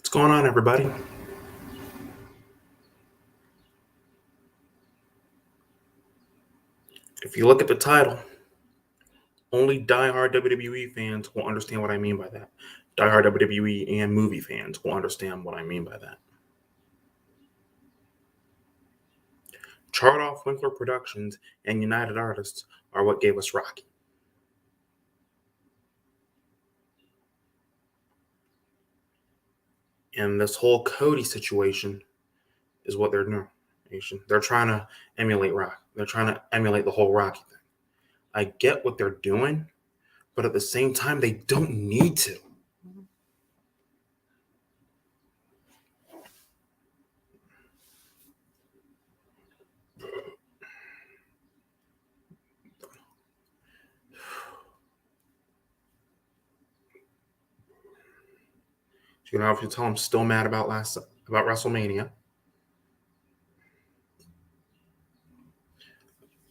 What's going on, everybody? If you look at the title, only diehard WWE fans will understand what I mean by that. Diehard WWE and movie fans will understand what I mean by that. Chartoff-Winkler Productions and United Artists are what gave us Rocky. And this whole Cody situation is what they're doing. They're trying to emulate Rock. They're trying to emulate the whole Rocky thing. I get what they're doing, but at the same time, they don't need to. You know, if you tell them still mad about WrestleMania,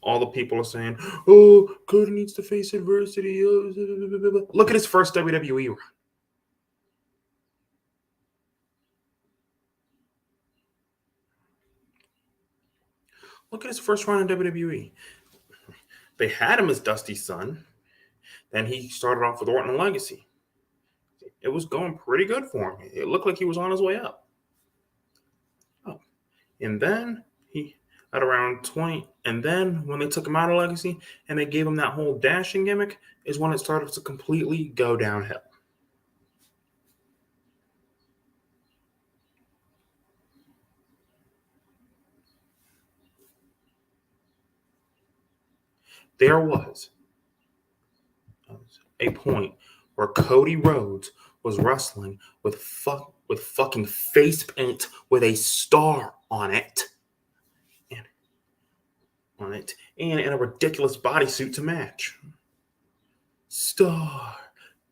all the people are saying, "Oh, Cody needs to face adversity." Look at his first WWE run. Look at his first run in WWE. They had him as Dusty's son. Then he started off with Orton Legacy. It was going pretty good for him. It looked like he was on his way up. Oh. And then he at around 20, and then when they took him out of Legacy and they gave him that whole dashing gimmick is when it started to completely go downhill. There was a point where Cody Rhodes was wrestling with fucking face paint with a star on it. And in a ridiculous bodysuit to match. Star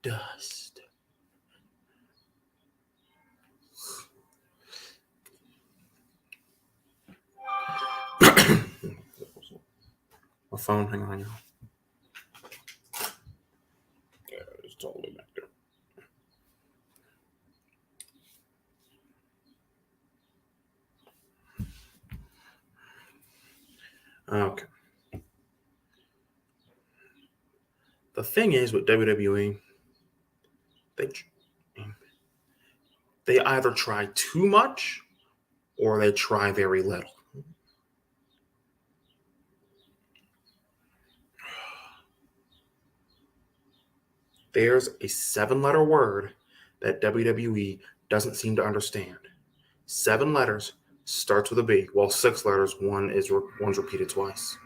dust. My phone, hang on, y'all. Yeah, it's totally back there. Okay. The thing is with WWE, they either try too much or they try very little. There's a 7-letter word that WWE doesn't seem to understand. 7 letters, starts with a B. Well, 6 letters, one's repeated twice.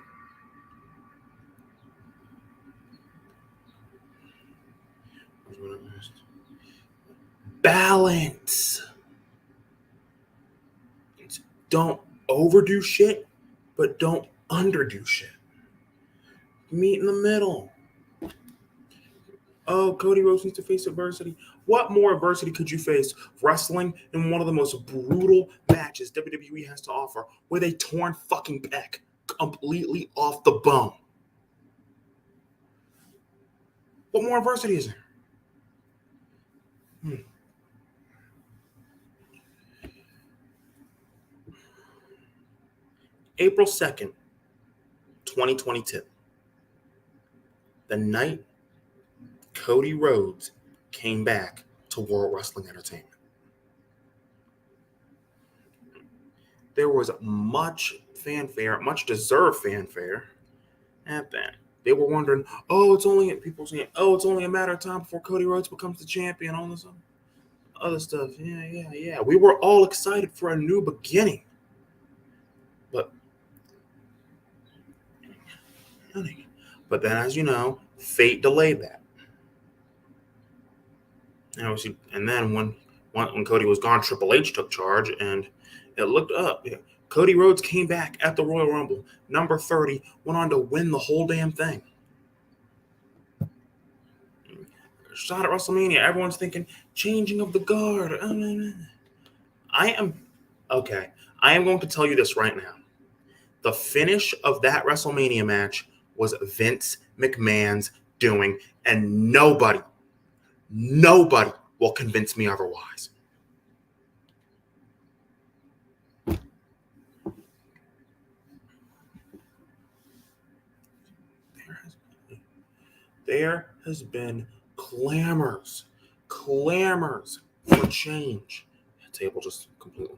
Balance. Don't overdo shit, but don't underdo shit. Meet in the middle. Oh, Cody Rhodes needs to face adversity. What more adversity could you face wrestling in one of the most brutal matches WWE has to offer with a torn fucking pec completely off the bone? What more adversity is there? April 2nd, 2022. The night Cody Rhodes came back to World Wrestling Entertainment. There was much fanfare, much deserved fanfare at that. They were wondering, people saying, it's only a matter of time before Cody Rhodes becomes the champion, all this other stuff. Yeah. We were all excited for a new beginning. But then, as you know, fate delayed that. And then when Cody was gone, Triple H took charge, and it looked up. Yeah. Cody Rhodes came back at the Royal Rumble, number 30, went on to win the whole damn thing. Shot at WrestleMania, everyone's thinking, changing of the guard. I am going to tell you this right now. The finish of that WrestleMania match was Vince McMahon's doing, and nobody will convince me otherwise. there has been clamors for change. The table just completely.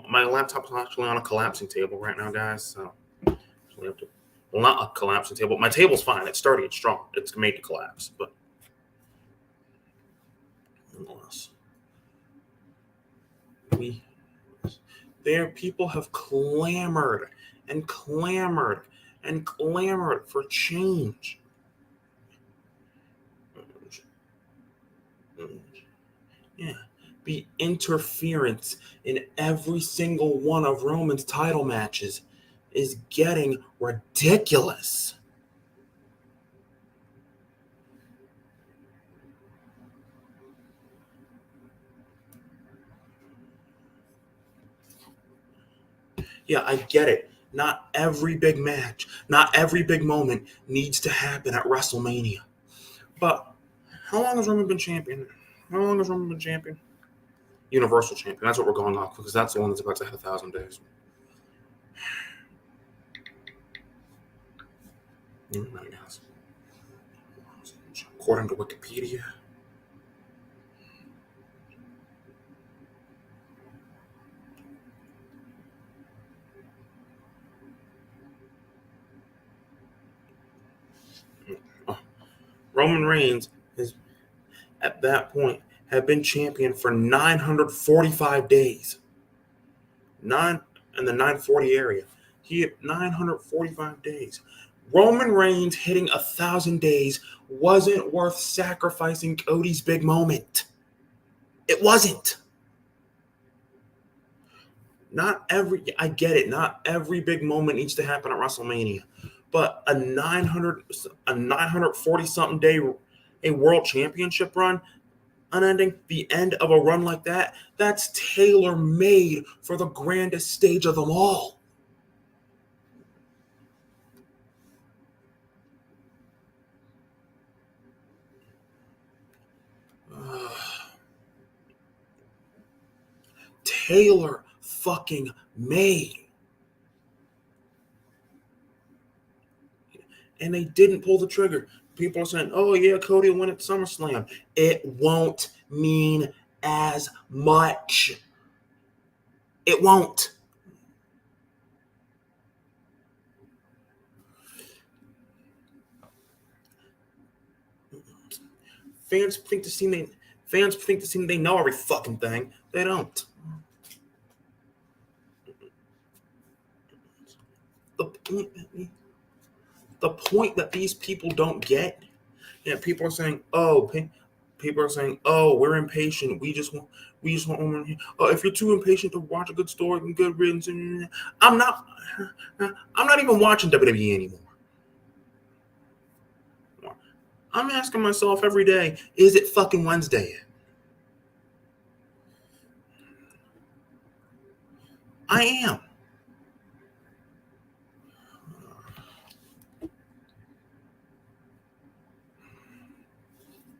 My laptop's actually on a collapsing table right now, guys. So we have to. Well, not a collapsing table. My table's fine. It's sturdy. It's strong. It's made to collapse, but nonetheless, people have clamored for change. Yeah, the interference in every single one of Roman's title matches is getting ridiculous. Yeah, I get it. Not every big match, not every big moment needs to happen at WrestleMania. But how long has Roman been champion? Universal champion. That's what we're going off because that's the one that's about to have 1,000 days. I guess. According to Wikipedia. Roman Reigns is, at that point, had been champion for 945 days. In the 940 area. He had 945 days. Roman Reigns hitting 1,000 days wasn't worth sacrificing Cody's big moment. It wasn't. I get it. Not every big moment needs to happen at WrestleMania. But a 940 something day a world championship run, unending, the end of a run like that, that's tailor made for the grandest stage of them all. Tailor fucking made. And they didn't pull the trigger. People are saying, oh, yeah, Cody will win at SummerSlam. It won't mean as much. It won't. Fans think they know every fucking thing. They don't. The point that these people don't get, people are saying, oh, we're impatient. We just want if you're too impatient to watch a good story and good riddance, I'm not even watching WWE anymore. I'm asking myself every day, is it fucking Wednesday yet? I am.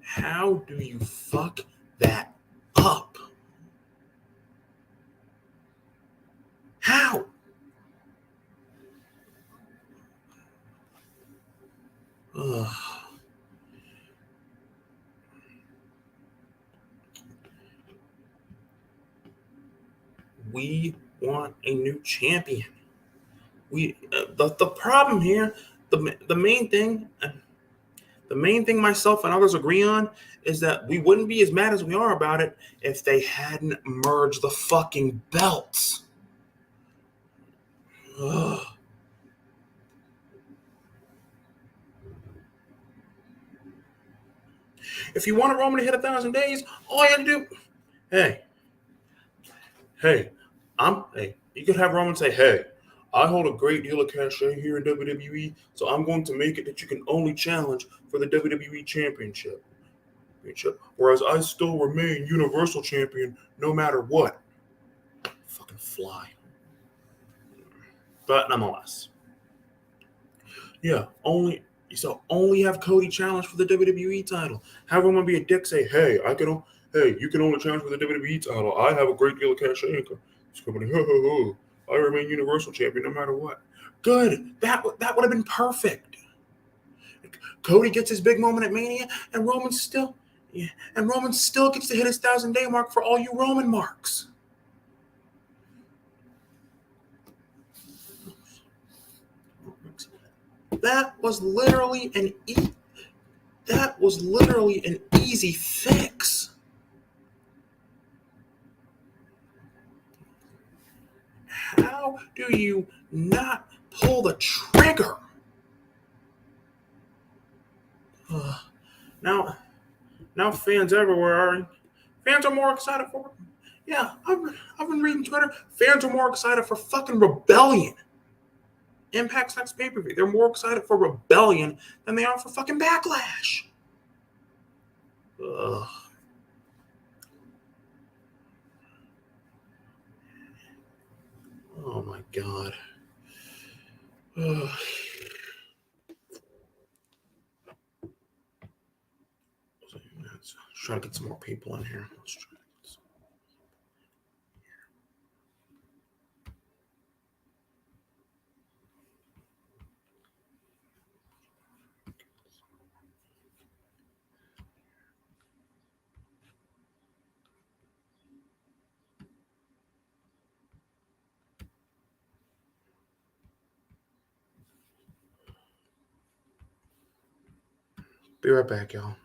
How do you fuck that up? How? We want a new champion. The problem here, the main thing myself and others agree on is that we wouldn't be as mad as we are about it if they hadn't merged the fucking belts. Ugh. If you want a Roman to hit 1,000 days, all you have to do, you could have Roman say, hey, I hold a great deal of cachet here in WWE, so I'm going to make it that you can only challenge for the WWE Championship. Whereas I still remain Universal Champion no matter what. Fucking fly. But nonetheless. Yeah, only have Cody challenge for the WWE title. Have everyone be a dick, say, hey, you can only challenge for the WWE title. I have a great deal of cachet. I remain Universal Champion no matter what. Good. That would have been perfect. Cody gets his big moment at Mania, and Roman still gets to hit his 1,000-day mark for all you Roman marks. That was literally an easy fix. How do you not pull the trigger? Now fans everywhere fans are more excited for. Yeah, I've been reading Twitter. Fans are more excited for fucking Rebellion. Impact's next pay-per-view. They're more excited for Rebellion than they are for fucking Backlash. Ugh. Oh my god. Ugh. Let's try to get some more people in here. Let's try. Be right back, y'all.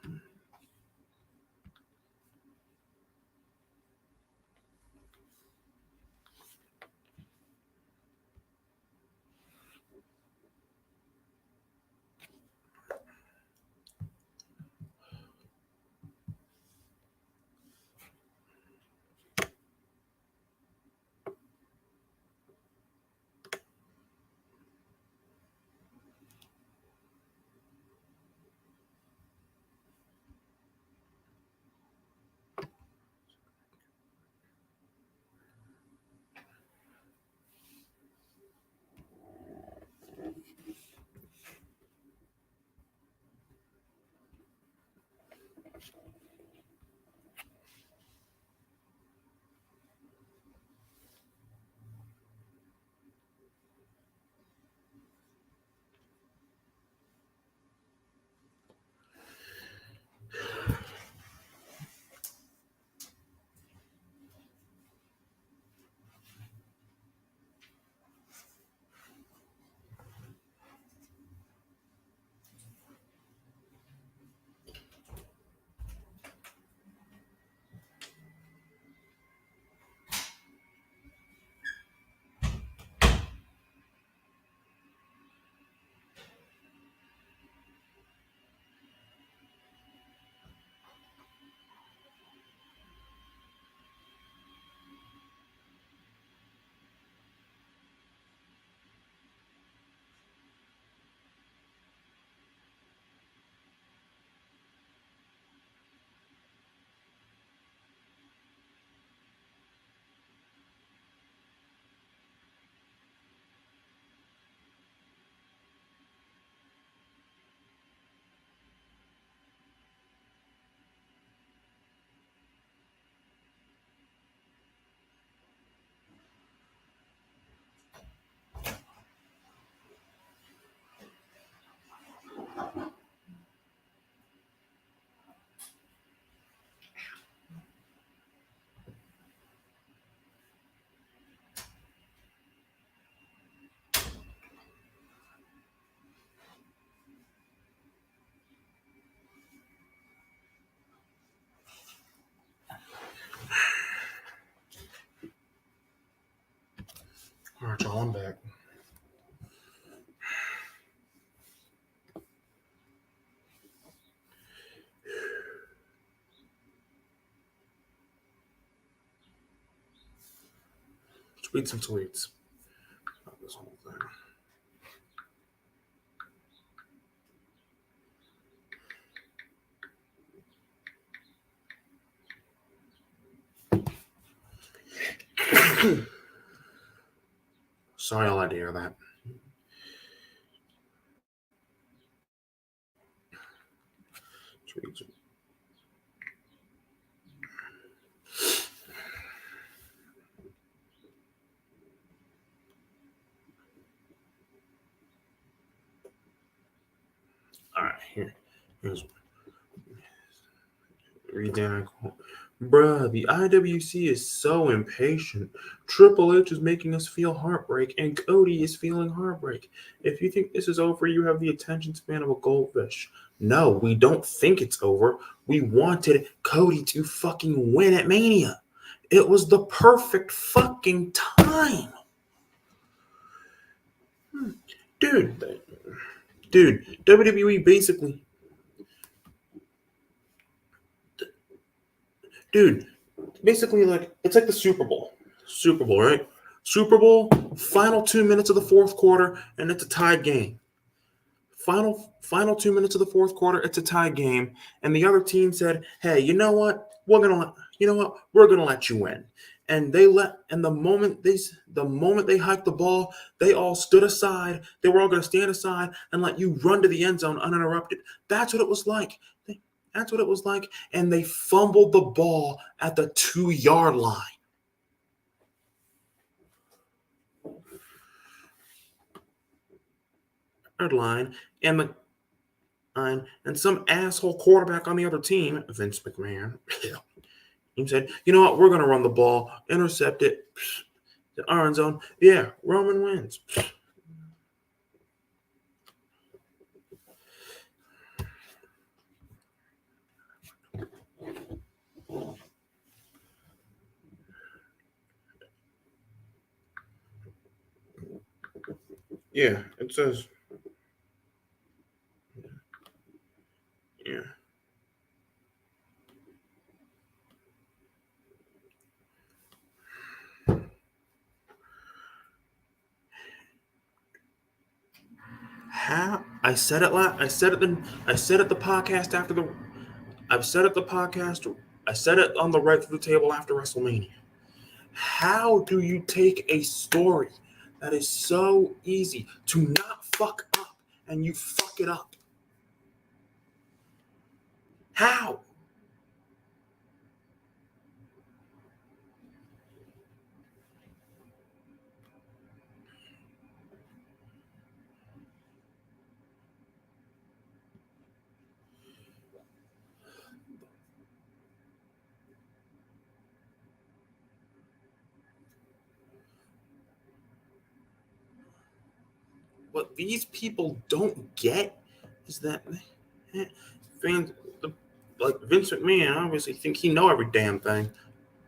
All right, y'all, I'm back. Let's read some tweets about this whole thing. Sorry, all I hear that. All right, Here's read down. Bruh, the IWC is so impatient. Triple H is making us feel heartbreak, and Cody is feeling heartbreak. If you think this is over, you have the attention span of a goldfish. No, we don't think it's over. We wanted Cody to fucking win at Mania. It was the perfect fucking time. Dude, WWE basically... Dude, basically, like, it's like the Super Bowl. Super Bowl, right? Super Bowl, final 2 minutes of the fourth quarter, and it's a tied game. Final 2 minutes of the fourth quarter, it's a tie game, and the other team said, "Hey, you know what? We're gonna let you win." And the moment they hiked the ball, they all stood aside. They were all gonna stand aside and let you run to the end zone uninterrupted. That's what it was like. That's what it was like. And they fumbled the ball at the 2-yard line. And some asshole quarterback on the other team, Vince McMahon, he said, "You know what? We're going to run the ball, intercept it, the our end zone. Yeah, Roman wins." Yeah, it says. Yeah. How I said it last. I said it at the podcast after the. I've said it at the podcast. I said it on the right through the table after WrestleMania. How do you take a story that is so easy to not fuck up and you fuck it up? How? What these people don't get is that fans, like Vince McMahon, obviously think he know every damn thing.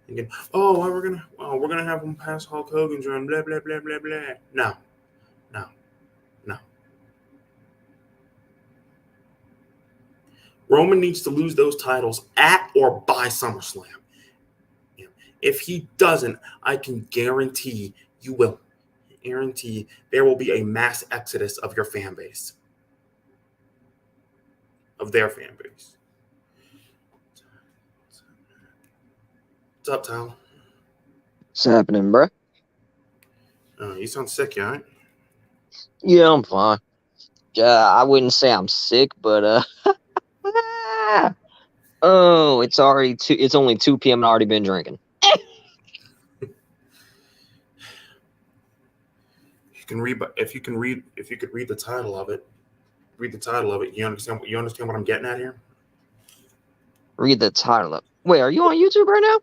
Thinking, we're gonna have him pass Hulk Hogan's run, blah blah blah blah blah. No. Roman needs to lose those titles at or by SummerSlam. If he doesn't, I can guarantee you will. Guarantee there will be a mass exodus of your fan base. Of their fan base. What's up, Tyler? What's happening, bro? You sound sick, you all right? Yeah, I'm fine. I wouldn't say I'm sick, but it's already it's only 2 p.m. and I've already been drinking. If you could read the title of it, you understand what I'm getting at here? Read the title up. Wait, are you on YouTube right now?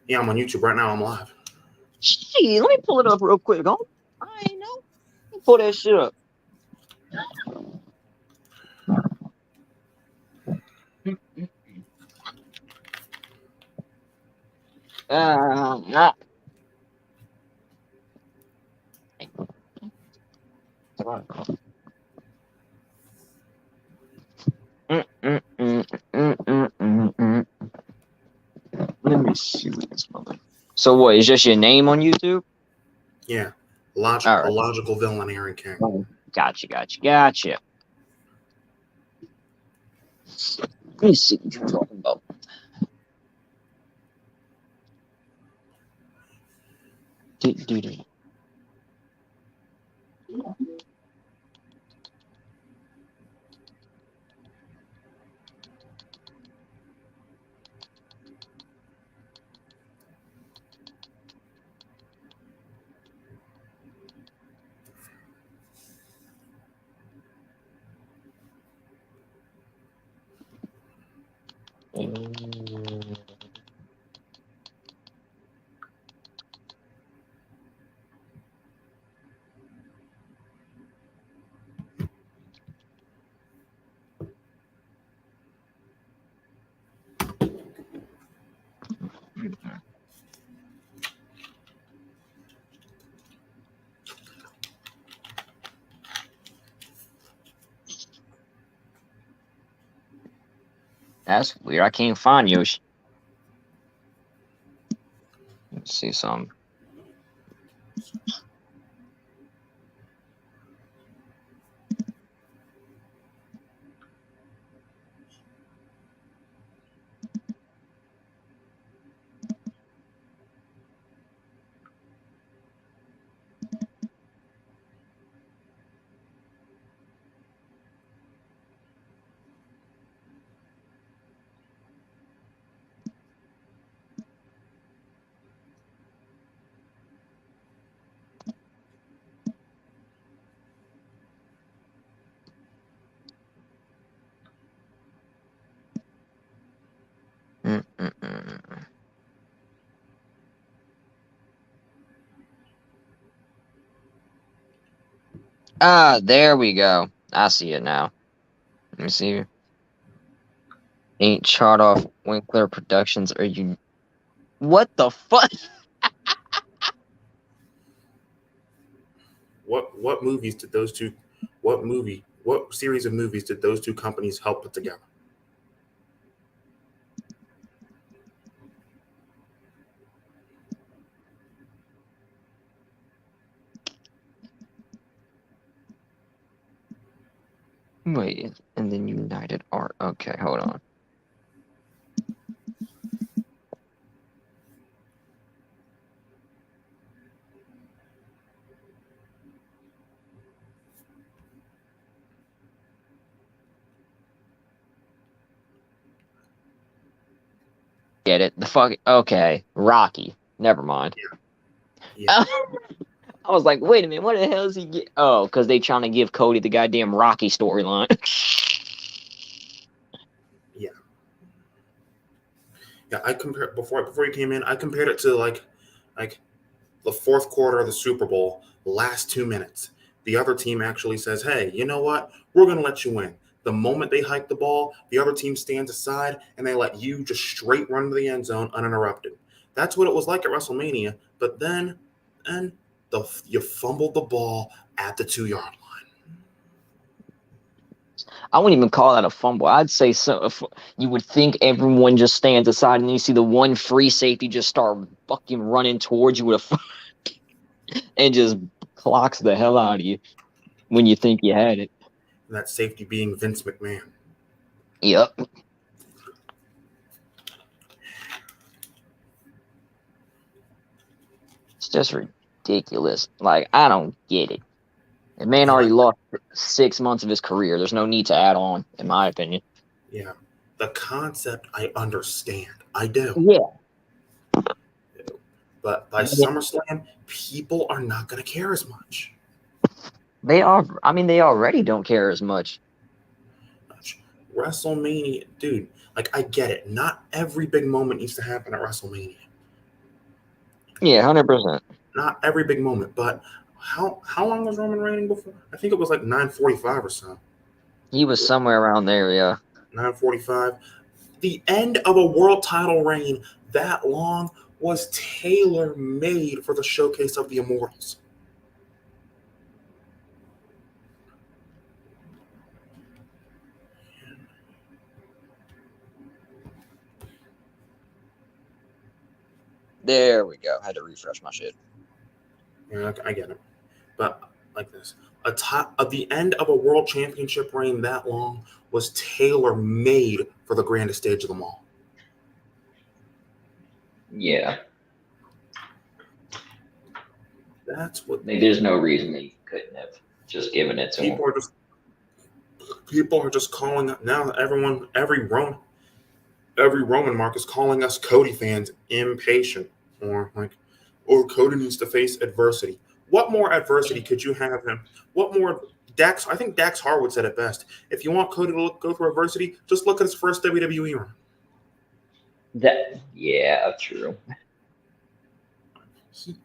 Yeah, I'm on YouTube right now. I'm live. Gee, let me pull it up real quick. I ain't know. Let me pull that shit up. Let me see this mother. So what, is just your name on YouTube? Yeah. Logical villain, Aaron King. Oh, gotcha. Let me see what you're talking about. That's weird. I can't find Yoshi. Let's see some. Ah, there we go. I see it now. Let me see. Ain't Chartoff-Winkler Productions. Are you? What the fuck? What movies did those two? What series of movies did those two companies help put together? Wait, and then United Art. Okay, hold on. Get it? The fuck? Okay, Rocky. Never mind. Yeah. I was like, wait a minute, what the hell is he get? Oh, because they trying to give Cody the goddamn Rocky storyline. Yeah, I compared before you came in. I compared it to like the fourth quarter of the Super Bowl, last 2 minutes. The other team actually says, "Hey, you know what? We're going to let you win." The moment they hike the ball, the other team stands aside and they let you just straight run to the end zone uninterrupted. That's what it was like at WrestleMania. But then, you fumbled the ball at the 2-yard line. I wouldn't even call that a fumble. I'd say so. If you would think everyone just stands aside and you see the one free safety just start fucking running towards you with a and just clocks the hell out of you when you think you had it. And that safety being Vince McMahon. Yep. It's just ridiculous. Like, I don't get it. The man already lost 6 months of his career. There's no need to add on, in my opinion. Yeah. The concept, I understand. I do. Yeah. But by SummerSlam, people are not going to care as much. They are. I mean, they already don't care as much. WrestleMania, dude, like, I get it. Not every big moment needs to happen at WrestleMania. Yeah, 100%. Not every big moment, but how long was Roman reigning before? I think it was like 9:45 or so. He was somewhere around there, yeah. 9:45. The end of a world title reign that long was tailor-made for the showcase of the Immortals. There we go. I had to refresh my shit. Yeah, I get it. But like this, at the end of a world championship reign that long was tailor-made for the grandest stage of them all. Yeah. That's what. There's no reason they couldn't have just given it to him. People are just calling now. Every Roman mark is calling us Cody fans impatient, or like, Cody needs to face adversity. What more adversity could you have him? What more? I think Dax Harwood said it best. If you want Cody to go through adversity, just look at his first WWE run. Yeah, true. He,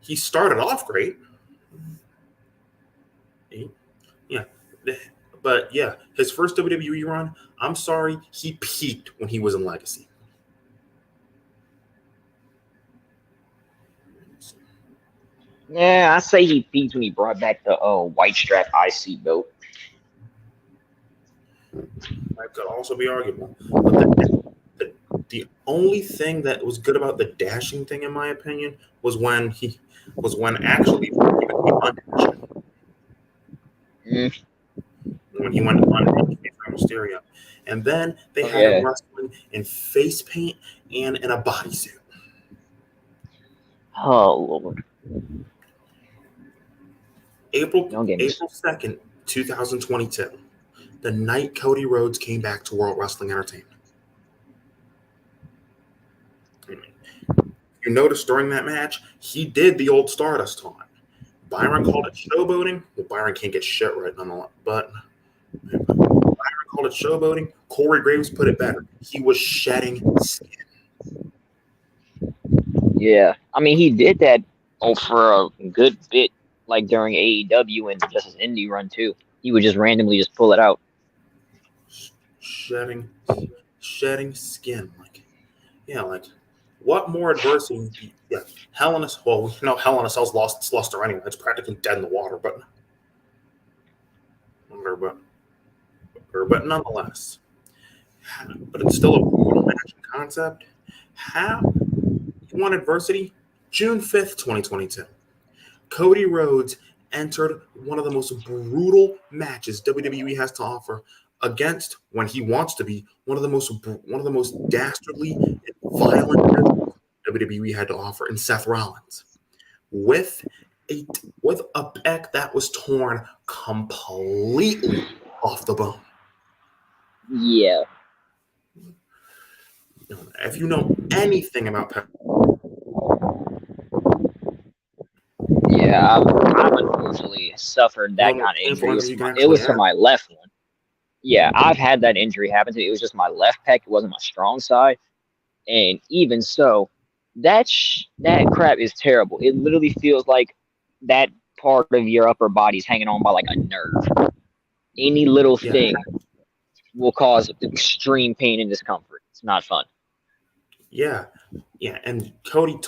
he started off great. Yeah. But yeah, his first WWE run, I'm sorry, he peaked when he was in Legacy. Yeah, I say he peaked when he brought back the white strap IC belt. That could also be arguable. But the only thing that was good about the dashing thing, in my opinion, was when actually he became undashing. Mm. When he went on Mysterio. And then they Oh had him yeah. wrestling in face paint and in a bodysuit. Oh Lord. April Don't get me. April 2nd, 2022. The night Cody Rhodes came back to World Wrestling Entertainment. You notice during that match, he did the old Stardust taunt. Byron called it showboating. Well, Byron can't get shit right nonetheless, but Byron called it showboating. Corey Graves put it better. He was shedding skin. Yeah, I mean he did that for a good bit, like during AEW and just his indie run too. He would just randomly just pull it out. Shedding skin. Like what more adversity? Yeah, Hell in a Well, Hell in a Cell's lost its luster anyway. It's practically dead in the water, but nonetheless, but it's still a brutal match concept. How you want adversity? June 5th, 2022. Cody Rhodes entered one of the most brutal matches WWE has to offer against, when he wants to be, one of the most dastardly and violent WWE had to offer in Seth Rollins, with a pec that was torn completely off the bone. Yeah, If you know anything about pec, yeah. I've unfortunately suffered that one of the kind most of painful injury. injuries you can It actually was to have. my left one. Yeah, I've had that injury happen to me. It was just my left pec. It wasn't my strong side, and even so, that crap is terrible. It literally feels like that part of your upper body's hanging on by like a nerve. Any little Yeah, thing will cause extreme pain and discomfort. It's not fun. yeah, yeah. And Cody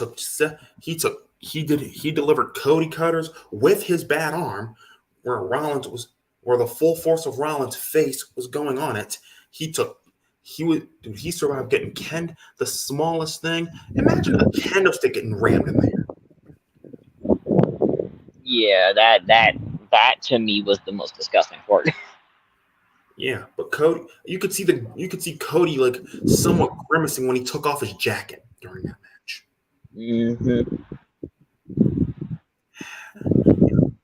he delivered Cody cutters with his bad arm, where the full force of Rollins' face was going on it. He survived getting kenned, the smallest thing. Imagine a kendo stick getting rammed in there. Yeah, that to me was the most disgusting part. Yeah, but Cody, you could see Cody like somewhat grimacing when he took off his jacket during that match. Mm-hmm.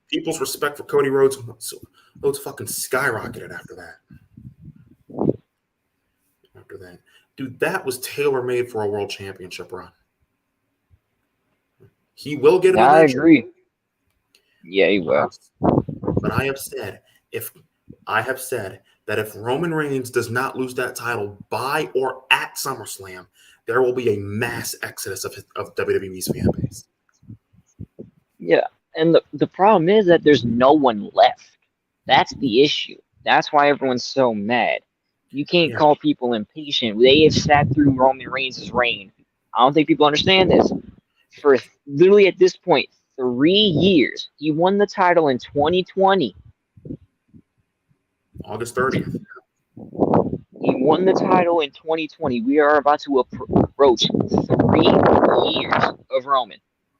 People's respect for Cody Rhodes fucking skyrocketed after that. Dude, that was tailor made for a world championship run. He will get it I eventually. agree. Yeah, he will. But I have said that if Roman Reigns does not lose that title by or at SummerSlam, there will be a mass exodus of WWE's fan base. Yeah, and the problem is that there's no one left. That's the issue. That's why everyone's so mad. You can't Yeah, call people impatient. They have sat through Roman Reigns' reign. I don't think people understand this. For literally at this point, 3 years. He won the title in 2020. August 30th. He won the title in 2020. We are about to approach 3 years of Roman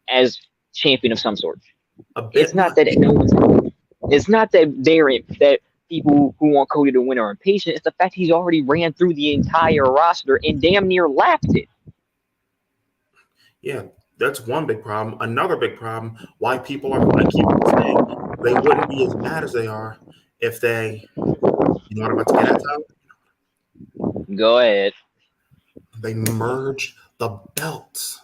as champion of some sort. A bit It's not much. that no one's. It's not that that people who want Cody to win are impatient. It's the fact he's already ran through the entire roster and damn near lapped it. Yeah, that's one big problem. Another big problem, why people are, I keep saying, they wouldn't be as mad as they are if they, you know what I'm about to get at, Tyler? Go ahead. They merged the belts.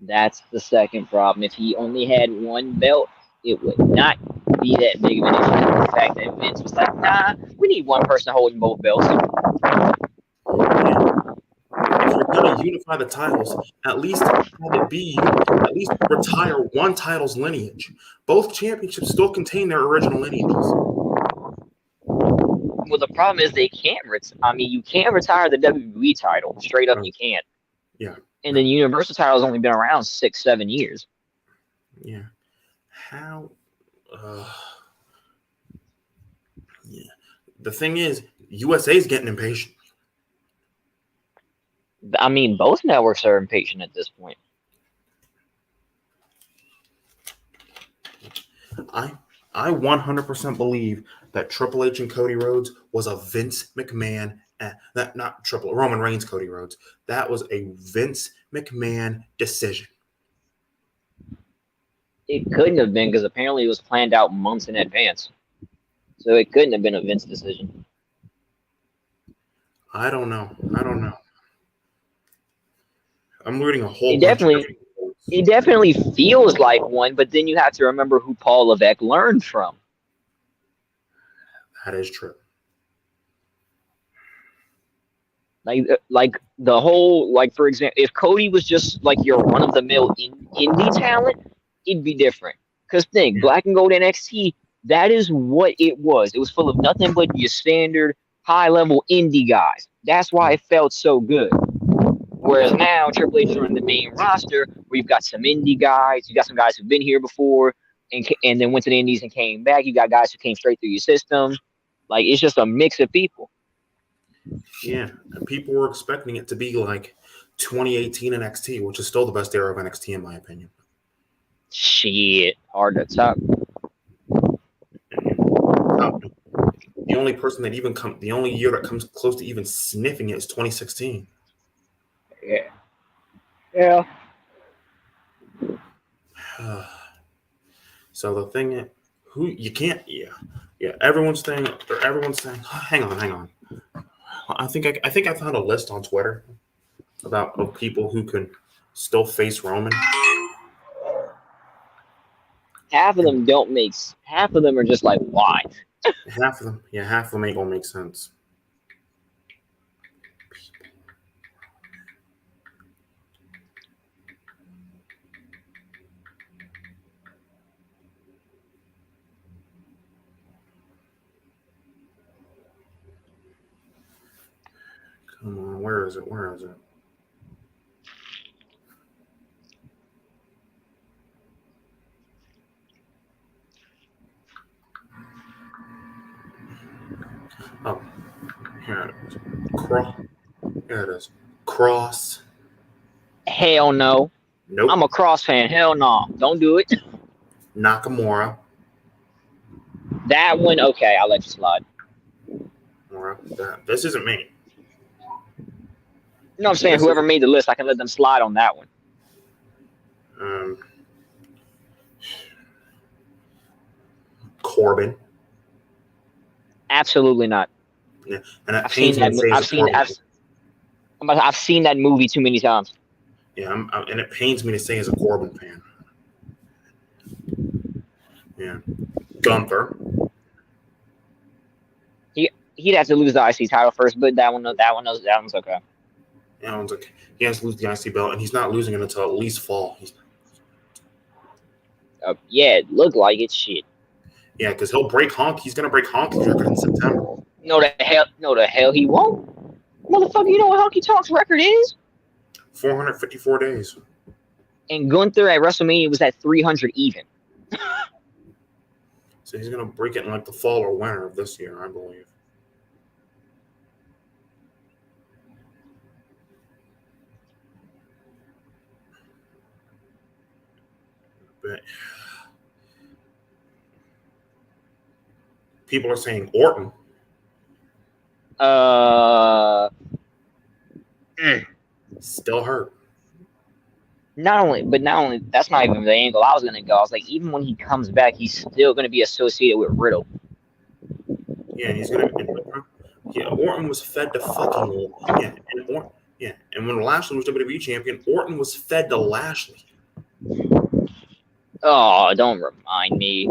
That's the second problem. If he only had one belt, it would not be that big of an issue. The fact that Vince was like, nah, we need one person holding both belts. Yeah. unify the titles, at least retire one title's lineage. Both championships still contain their original lineages. Well, the problem is they can't. You can't retire the WWE title straight up. You can't. Yeah. And the Universal title has only been around 6-7 years. Yeah. How? Yeah. The thing is, USA's getting impatient. I mean, both networks are impatient at this point. I 100% believe that Triple H and Cody Rhodes was a Vince McMahon. Roman Reigns, Cody Rhodes. That was a Vince McMahon decision. It couldn't have been, because apparently it was planned out months in advance. So it couldn't have been a Vince decision. I don't know. I'm reading a whole It definitely feels like one, but then you have to remember who Paul Levesque learned from. That is true. Like the whole, like, for example, if Cody was just like your run-of-the-mill indie talent, it'd be different. Because think, Black and Gold NXT, that is what it was. It was full of nothing but your standard high-level indie guys. That's why it felt so good. Whereas now, Triple H is running the main roster, where you've got some indie guys, you got some guys who've been here before, and then went to the indies and came back. You got guys who came straight through your system. Like, it's just a mix of people. Yeah, and people were expecting it to be like 2018 NXT, which is still the best era of NXT in my opinion. Shit, hard to top. The only person that the only year that comes close to even sniffing it is 2016. Yeah. So the thing is, everyone's saying, hang on. I think I found a list on Twitter of people who can still face Roman. Half of them are just like, why? Half of them ain't gonna make sense. Come on, where is it? Oh, here it is. Here it is. Cross. Hell no. Nope. I'm a Cross fan. Hell no. Don't do it. Nakamura. That one, okay, I'll let you slide. This isn't me. No, I'm saying whoever made the list, I can let them slide on that one. Corbin. Absolutely not. Yeah, and I've seen that movie too many times. Yeah, and it pains me to say as a Corbin fan. Yeah, Gunther. He'd have to lose the IC title first, but that one's okay. Yeah, one's okay. He has to lose the IC belt, and he's not losing it until at least fall. Yeah, it looked like it. Shit. Yeah, because he'll break Honk. He's gonna break Honky's record in September. No, the hell he won't. Motherfucker, you know what Honky Talk's record is? 454 days. And Gunther at WrestleMania was at 300 even. So he's gonna break it in like the fall or winter of this year, I believe. But people are saying Orton. Still hurt. Not only that's not even the angle I was gonna go. I was like, even when he comes back, he's still gonna be associated with Riddle. Yeah, he's gonna. Yeah, Orton was fed to fucking and when Lashley was WWE champion, Orton was fed to Lashley. Oh, don't remind me.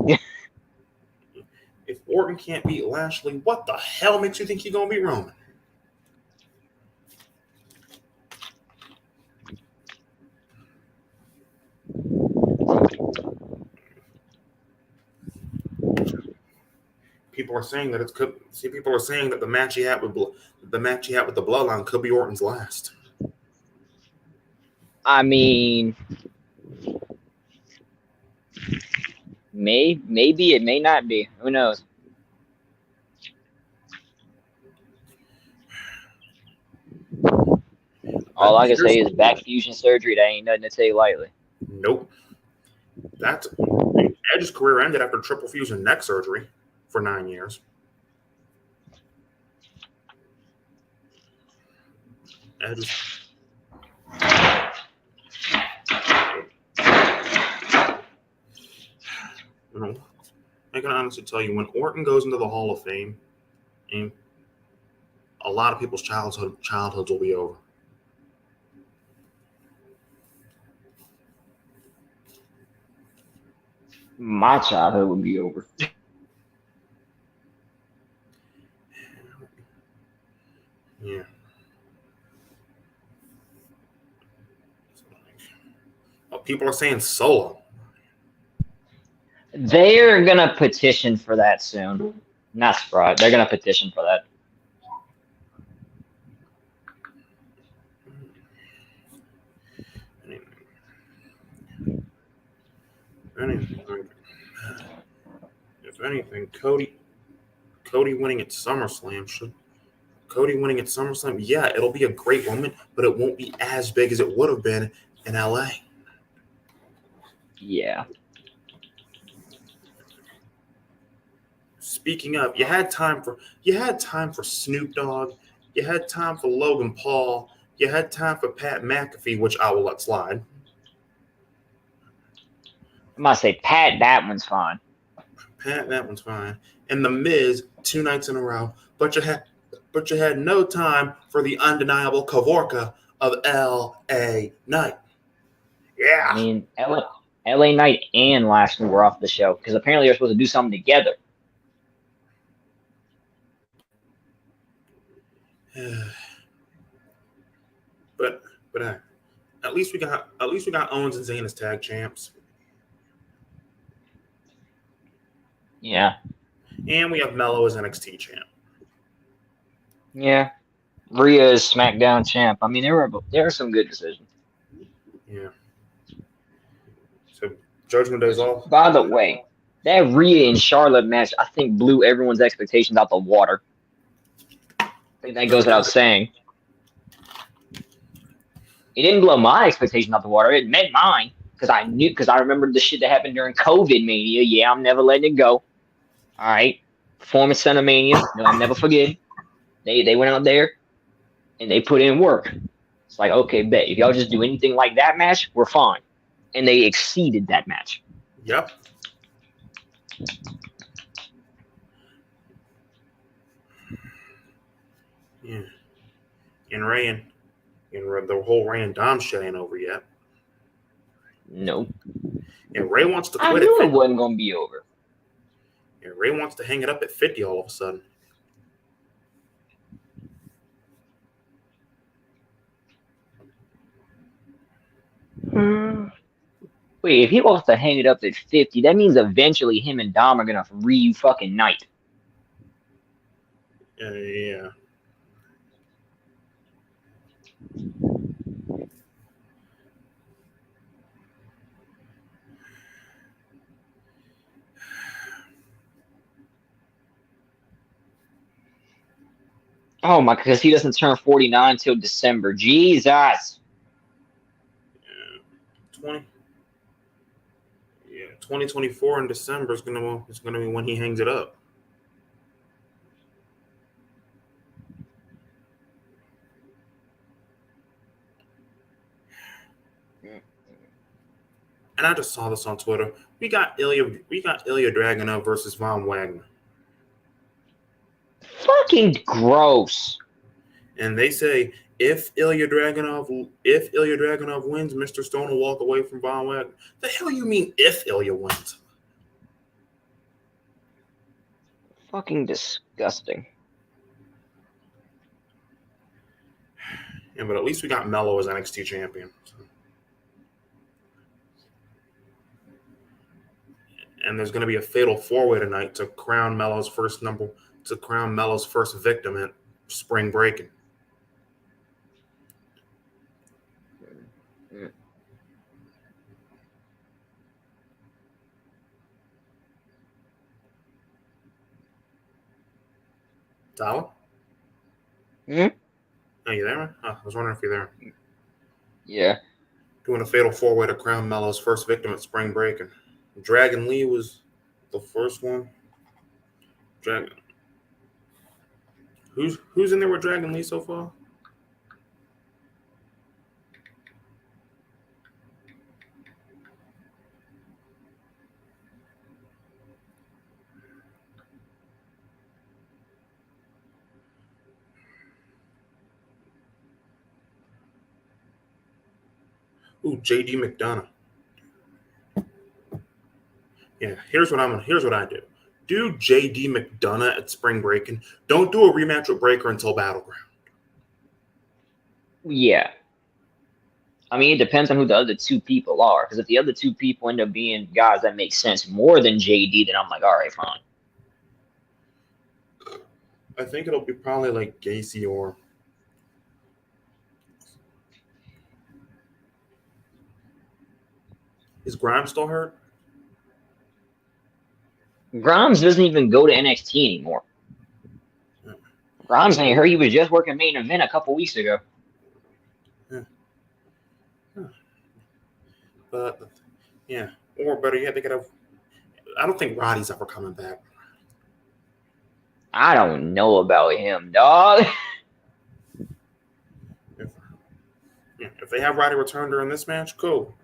If Orton can't beat Lashley, what the hell makes you think he's gonna beat Roman? people are saying that people are saying that the match he had with the Bloodline could be Orton's last. I mean, maybe it may not be. Who knows? All I can say is back fusion surgery. That ain't nothing to take lightly. Nope. Edge's career ended after triple fusion neck surgery for 9 years. Edge. You know, I can honestly tell you, when Orton goes into the Hall of Fame, a lot of people's childhoods will be over. My childhood would be over. Yeah. People are saying Solo. They're gonna petition for that soon. Not surprised. They're gonna petition for that. If anything, Cody winning at SummerSlam yeah, it'll be a great moment, but it won't be as big as it would have been in LA. Yeah. Speaking of, you had time for Snoop Dogg, you had time for Logan Paul, you had time for Pat McAfee, which I will let slide. I must say, Pat, that one's fine. Pat, that one's fine. And The Miz, 2 nights in a row, but you had no time for the undeniable Kavorka of L.A. Knight. Yeah. I mean, LA Knight and Lashley were off the show because apparently they're supposed to do something together. but at least we got Owens and Zayn as tag champs. Yeah. And we have Mello as NXT champ. Yeah. Rhea is SmackDown champ. I mean, there were some good decisions. Yeah. So Judgment Day's off. By the way, that Rhea and Charlotte match, I think, blew everyone's expectations out the water. I think that goes without saying. It didn't blow my expectations out the water. It met mine because I remembered the shit that happened during COVID Mania. Yeah, I'm never letting it go. All right. Performance Center Mania. No, I'll never forget. They went out there and they put in work. It's like, okay, bet. If y'all just do anything like that match, we're fine. And they exceeded that match. Yep. Yeah. And the whole Ray and Dom shit ain't over yet. Nope. And Ray wants to quit. I knew it wasn't going to be over. And Ray wants to hang it up at 50 all of a sudden. Wait, if he wants to hang it up at 50, that means eventually him and Dom are going to fucking night. Yeah. Oh my, because he doesn't turn 49 till December. Jesus. 2024 in December is gonna be when he hangs it up. And I just saw this on Twitter. We got Ilya Dragunov versus Von Wagner. Fucking gross. And they say if Ilya Dragunov wins, Mr. Stone will walk away from Von Wagner. The hell you mean if Ilya wins? Fucking disgusting. Yeah, but at least we got Mello as NXT champion. So. and there's going to be a fatal four-way tonight to crown Melo's first victim at Spring Breaking. Tyler? Are you there, man? I was wondering if you're there. Yeah. Doing a fatal four-way to crown Melo's first victim at Spring Breaking. Dragon Lee was the first one. Who's in there with Dragon Lee so far? Ooh, JD McDonough. Yeah, here's what I do. Do JD McDonough at Spring Breaking. Don't do a rematch with Breaker until Battleground. Yeah. I mean, it depends on who the other two people are. Because if the other two people end up being guys that make sense more than JD, then I'm like, all right, fine. I think it'll be probably like Gacy or. Is Grimes still hurt? Grimes doesn't even go to NXT anymore. Grimes ain't hurt. He was just working main event a couple weeks ago. But yeah, or better yet, they could have. I don't think Roddy's ever coming back. I don't know about him, dog. If they have Roddy return during this match, cool.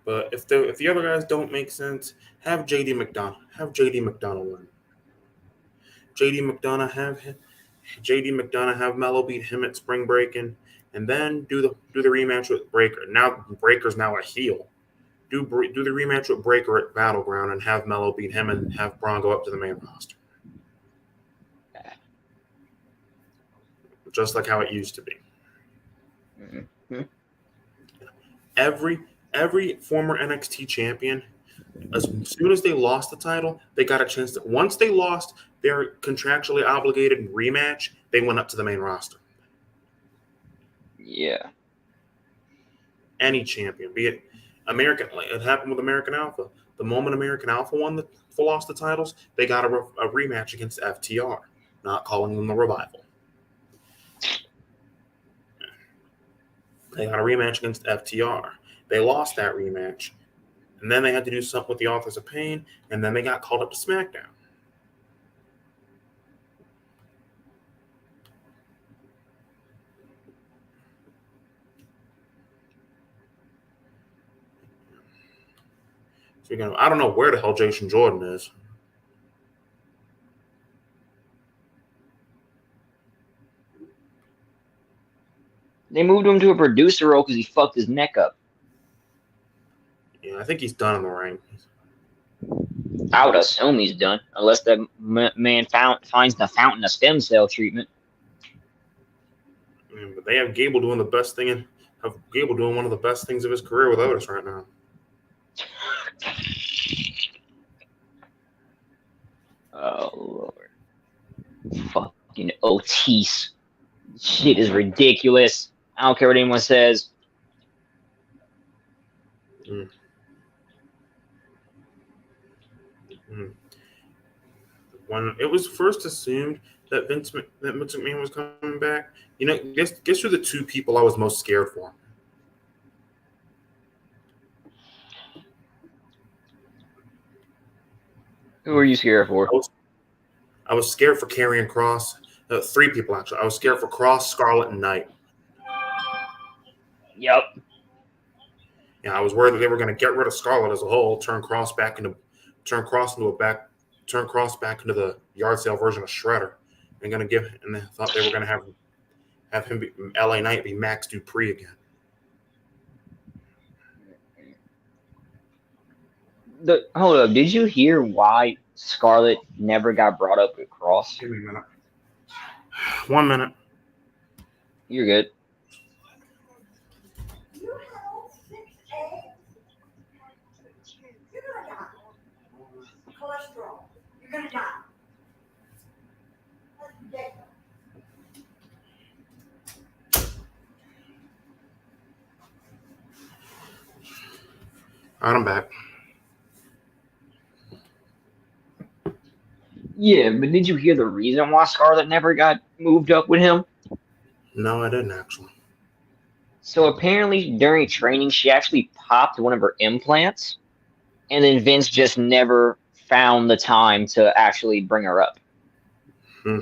But if the other guys don't make sense, have JD McDonough. Have JD McDonough win. JD McDonough have Melo beat him at Spring Breaking, and then do the rematch with Breaker. Now Breaker's now a heel. Do the rematch with Breaker at Battleground and have Melo beat him and have Braun go up to the main roster. Just like how it used to be. Mm-hmm. Every former NXT champion, as soon as they lost the title, they got a chance to. Once they lost their contractually obligated rematch, they went up to the main roster. Yeah. Any champion, be it American, like it happened with American Alpha. The moment American Alpha lost the titles, they got a rematch against FTR, not calling them the Revival. They got a rematch against FTR. They lost that rematch. And then they had to do something with the Authors of Pain, and then they got called up to SmackDown. So I don't know where the hell Jason Jordan is. They moved him to a producer role because he fucked his neck up. Yeah, I think he's done in the ring. I would assume he's done, unless the man finds the fountain of stem cell treatment. Yeah, but they have Gable doing the best thing, and have Gable doing one of the best things of his career with Otis right now. Oh Lord, fucking Otis, shit is ridiculous. I don't care what anyone says. When it was first assumed that Vince McMahon was coming back, guess who the two people I was most scared for? Who are you scared for? I was scared for Karrion Kross. Three people, actually. I was scared for Kross, Scarlett, and Knight. Yep. Yeah, I was worried that they were going to get rid of Scarlett as a whole, turn Kross back into the yard sale version of Shredder, and they thought they were going to have him be LA Knight be Max Dupree again. Hold up, did you hear why Scarlett never got brought up with Kross? Give me a minute. 1 minute. You're good. All right, I'm back. Yeah, but did you hear the reason why Scarlett never got moved up with him? No, I didn't actually. So apparently during training, she actually popped one of her implants, and then Vince just never found the time to actually bring her up. Hmm.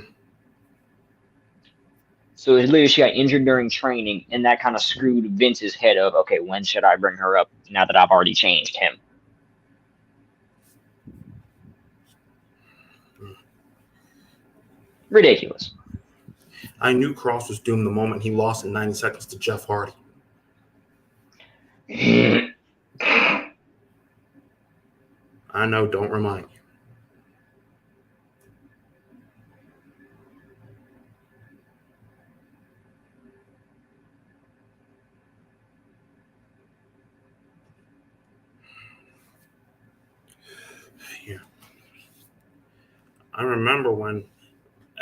So literally, she got injured during training, and that kind of screwed Vince's head of, okay, when should I bring her up now that I've already changed him? Ridiculous. I knew Cross was doomed the moment he lost in 90 seconds to Jeff Hardy. I know, don't remind me. Yeah. I remember when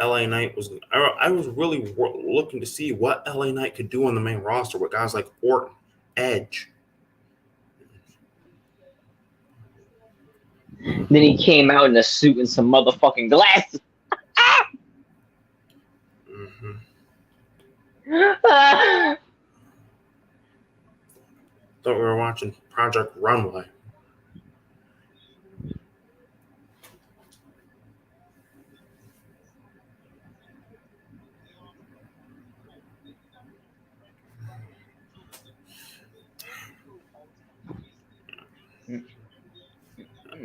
LA Knight was. I was really looking to see what LA Knight could do on the main roster with guys like Orton, Edge. Then he came out in a suit and some motherfucking glasses. Mm-hmm. Thought we were watching Project Runway.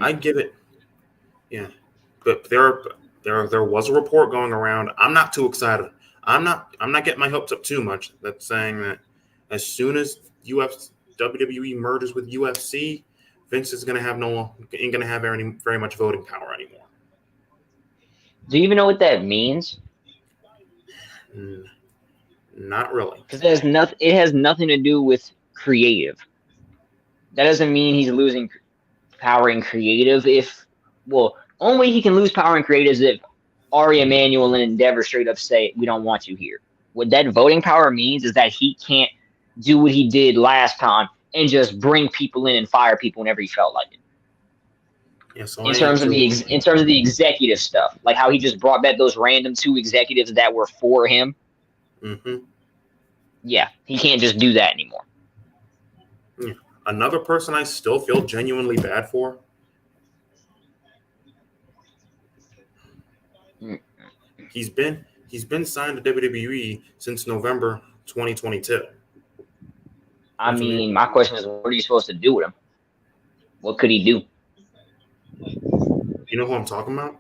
I get it. Yeah. But there was a report going around. I'm not too excited. I'm not getting my hopes up too much. That's saying that as soon as WWE merges with UFC, Vince is ain't gonna have very much voting power anymore. Do you even know what that means? Not really. Because it has nothing to do with creative. That doesn't mean he's losing power in creative. Only way he can lose power in creative is if Ari Emanuel and Endeavor straight up say, we don't want you here. What that voting power means is that he can't do what he did last time and just bring people in and fire people whenever he felt like it. Yeah, so in terms of the executive stuff, like how he just brought back those random 2 executives that were for him. Mm-hmm. Yeah, he can't just do that anymore. Yeah. Another person I still feel genuinely bad for. He's been signed to WWE since November 2022. I mean, my question is, what are you supposed to do with him? What could he do? You know who I'm talking about?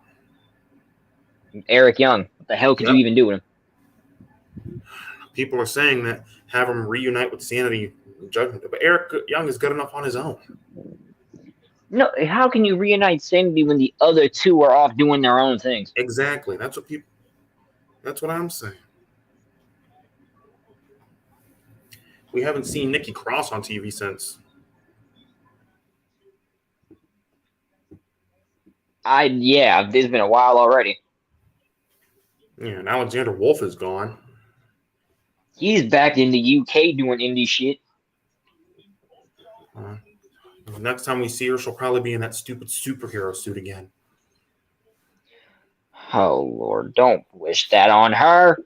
Eric Young. What the hell could you even do with him? People are saying that have him reunite with Sanity and Judgment. But Eric Young is good enough on his own. No, how can you reunite Sanity when the other 2 are off doing their own things? Exactly. That's what I'm saying. We haven't seen Nikki Cross on TV since. It's been a while already. Yeah, and Alexander Wolf is gone. He's back in the UK doing indie shit. The next time we see her, she'll probably be in that stupid superhero suit again. Oh, Lord, don't wish that on her.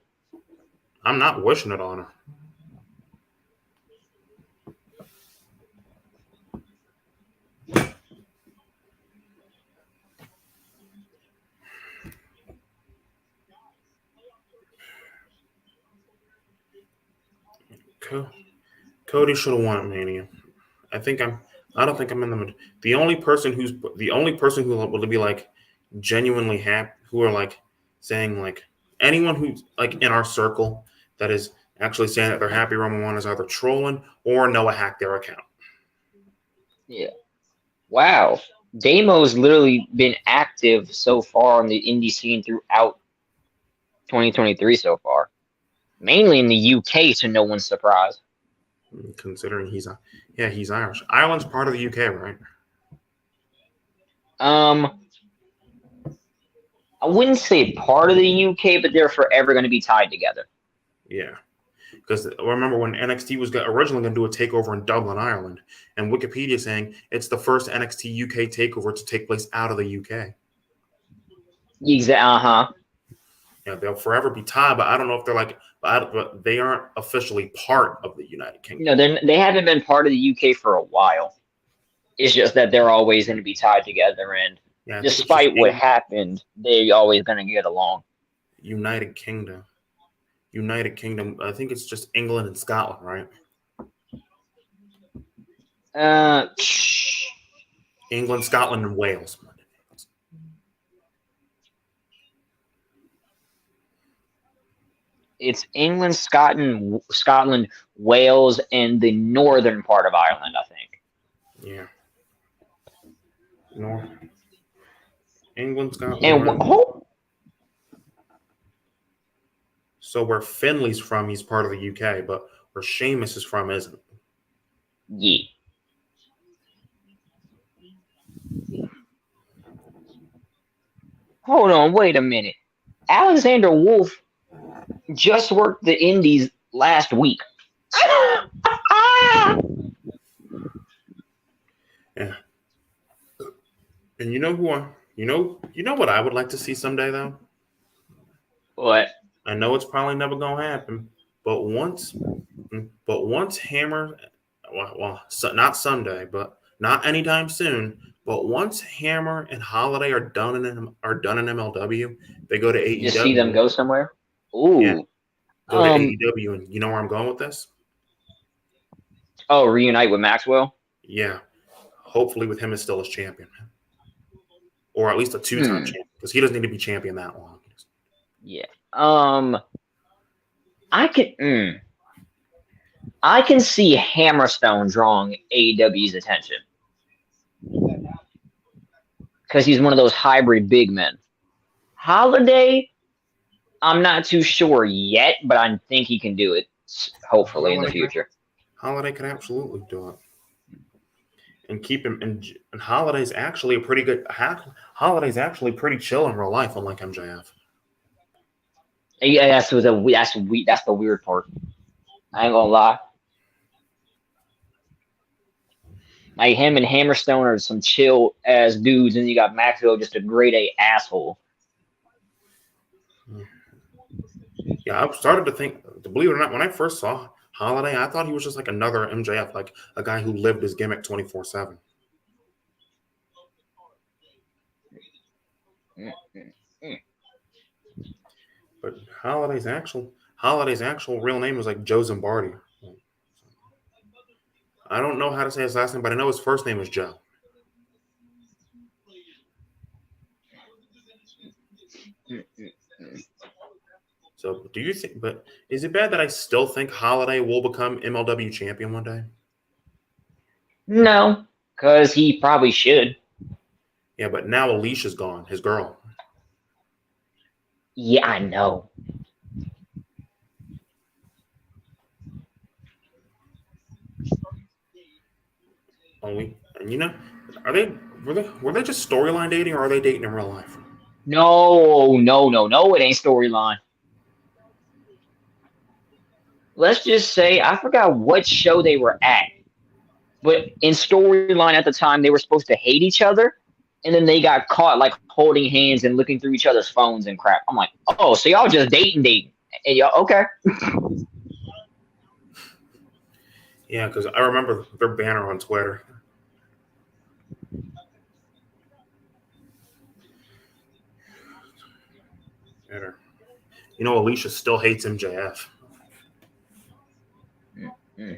I'm not wishing it on her. Cody should have won at Mania. I don't think I'm in the mood. The only person who will be like genuinely happy, who are like saying like anyone who's like in our circle that is actually saying that they're happy Roman One is either trolling or Noah hacked their account. Yeah. Wow. Damo's literally been active so far on the indie scene throughout 2023 so far. Mainly in the UK, to no one's surprise. Considering he's Irish. Ireland's part of the UK, right? I wouldn't say part of the UK, but they're forever going to be tied together. Yeah. Because remember when NXT was originally going to do a takeover in Dublin, Ireland, and Wikipedia saying it's the first NXT UK takeover to take place out of the UK. Exactly. Uh-huh. Yeah, they'll forever be tied, but I don't know if they're like, but they aren't officially part of the United Kingdom. No, they haven't been part of the UK for a while. It's just that they're always going to be tied together, and despite what happened, they're always going to get along. United Kingdom. I think it's just England and Scotland, right? England, Scotland, and Wales. It's England, Scotland, Wales, and the northern part of Ireland, I think. Yeah. North. England, Scotland, and so where Finley's from, he's part of the UK, but where Sheamus is from isn't. Yeah. Hold on, wait a minute. Alexander Wolf just worked the Indies last week. Yeah. And you know what I would like to see someday though? What? I know it's probably never gonna happen, but once Hammer, not someday, but not anytime soon. But once Hammer and Holiday are done in MLW, they go to AEW. You see them go somewhere? Ooh. Yeah. Go to AEW, and you know where I'm going with this? Oh, reunite with Maxwell? Yeah. Hopefully with him as still as champion. Or at least a 2-time champion, because he doesn't need to be champion that long. Yeah. I can see Hammerstone drawing AEW's attention. Because he's one of those hybrid big men. Holiday, I'm not too sure yet, but I think he can do it, hopefully, in the future. Holiday can absolutely do it. And keep him. And Holiday's actually pretty chill in real life, unlike MJF. Yeah, that's the weird part. I ain't gonna lie. Like him and Hammerstone are some chill ass dudes, and you got Maxwell, just a grade A asshole. Yeah, I started to think, believe it or not, when I first saw Holiday, I thought he was just like another MJF, like a guy who lived his gimmick 24/7. But Holiday's actual real name is like Joe Zimbardi. I don't know how to say his last name, but I know his first name is Joe. So do you think, but is it bad that I still think Holiday will become MLW champion one day? No, because he probably should. Yeah, but now Alicia's gone, his girl. Yeah, I know. And were they just storyline dating, or are they dating in real life? No, it ain't storyline. Let's just say, I forgot what show they were at, but in storyline at the time, they were supposed to hate each other, and then they got caught like holding hands and looking through each other's phones and crap. I'm like, oh, so y'all just dating, and y'all okay? Yeah, because I remember their banner on Twitter. You know, Alicia still hates MJF. Mm-hmm.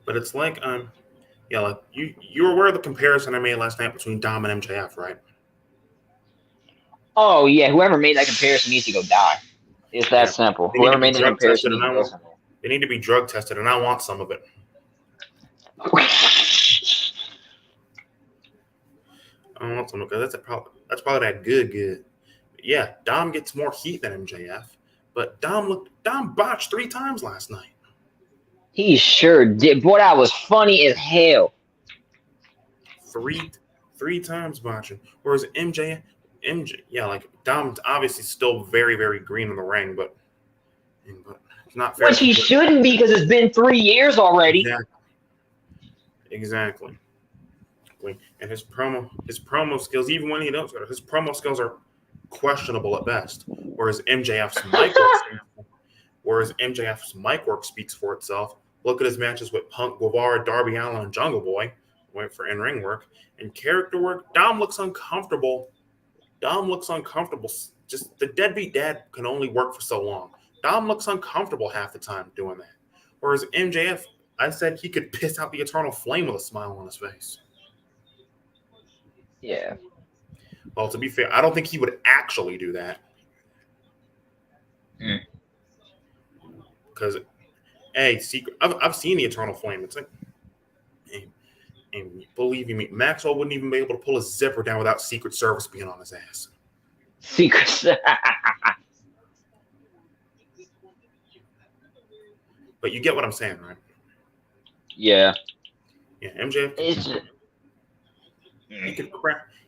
But it's like, like you were aware of the comparison I made last night between Dom and MJF, right? Oh yeah, whoever made that comparison needs to go die. It's that simple. Whoever made the comparison needs to go somewhere. They need to be drug tested, and I want some of it. I want some because that's probably that good. But yeah, Dom gets more heat than MJF, but Dom botched 3 times last night. He sure did. Boy, that was funny as hell. three times botching. Whereas MJ, yeah, like Dom's obviously still very, very green in the ring, but it's not fair. Which he shouldn't be because it's been 3 years already. Exactly. And his promo skills, even when he knows better, his promo skills are questionable at best. Whereas MJF's mic work speaks for itself. Look at his matches with Punk, Guevara, Darby Allin, and Jungle Boy. Wait for in-ring work and character work. Dom looks uncomfortable. Just the deadbeat dad can only work for so long. Dom looks uncomfortable half the time doing that. Whereas MJF, I said he could piss out the eternal flame with a smile on his face. Yeah. Well, to be fair, I don't think he would actually do that. Because, I've seen the eternal flame. It's like, and believe me, Maxwell wouldn't even be able to pull his zipper down without Secret Service being on his ass. But you get what I'm saying, right? Yeah. Yeah, MJF.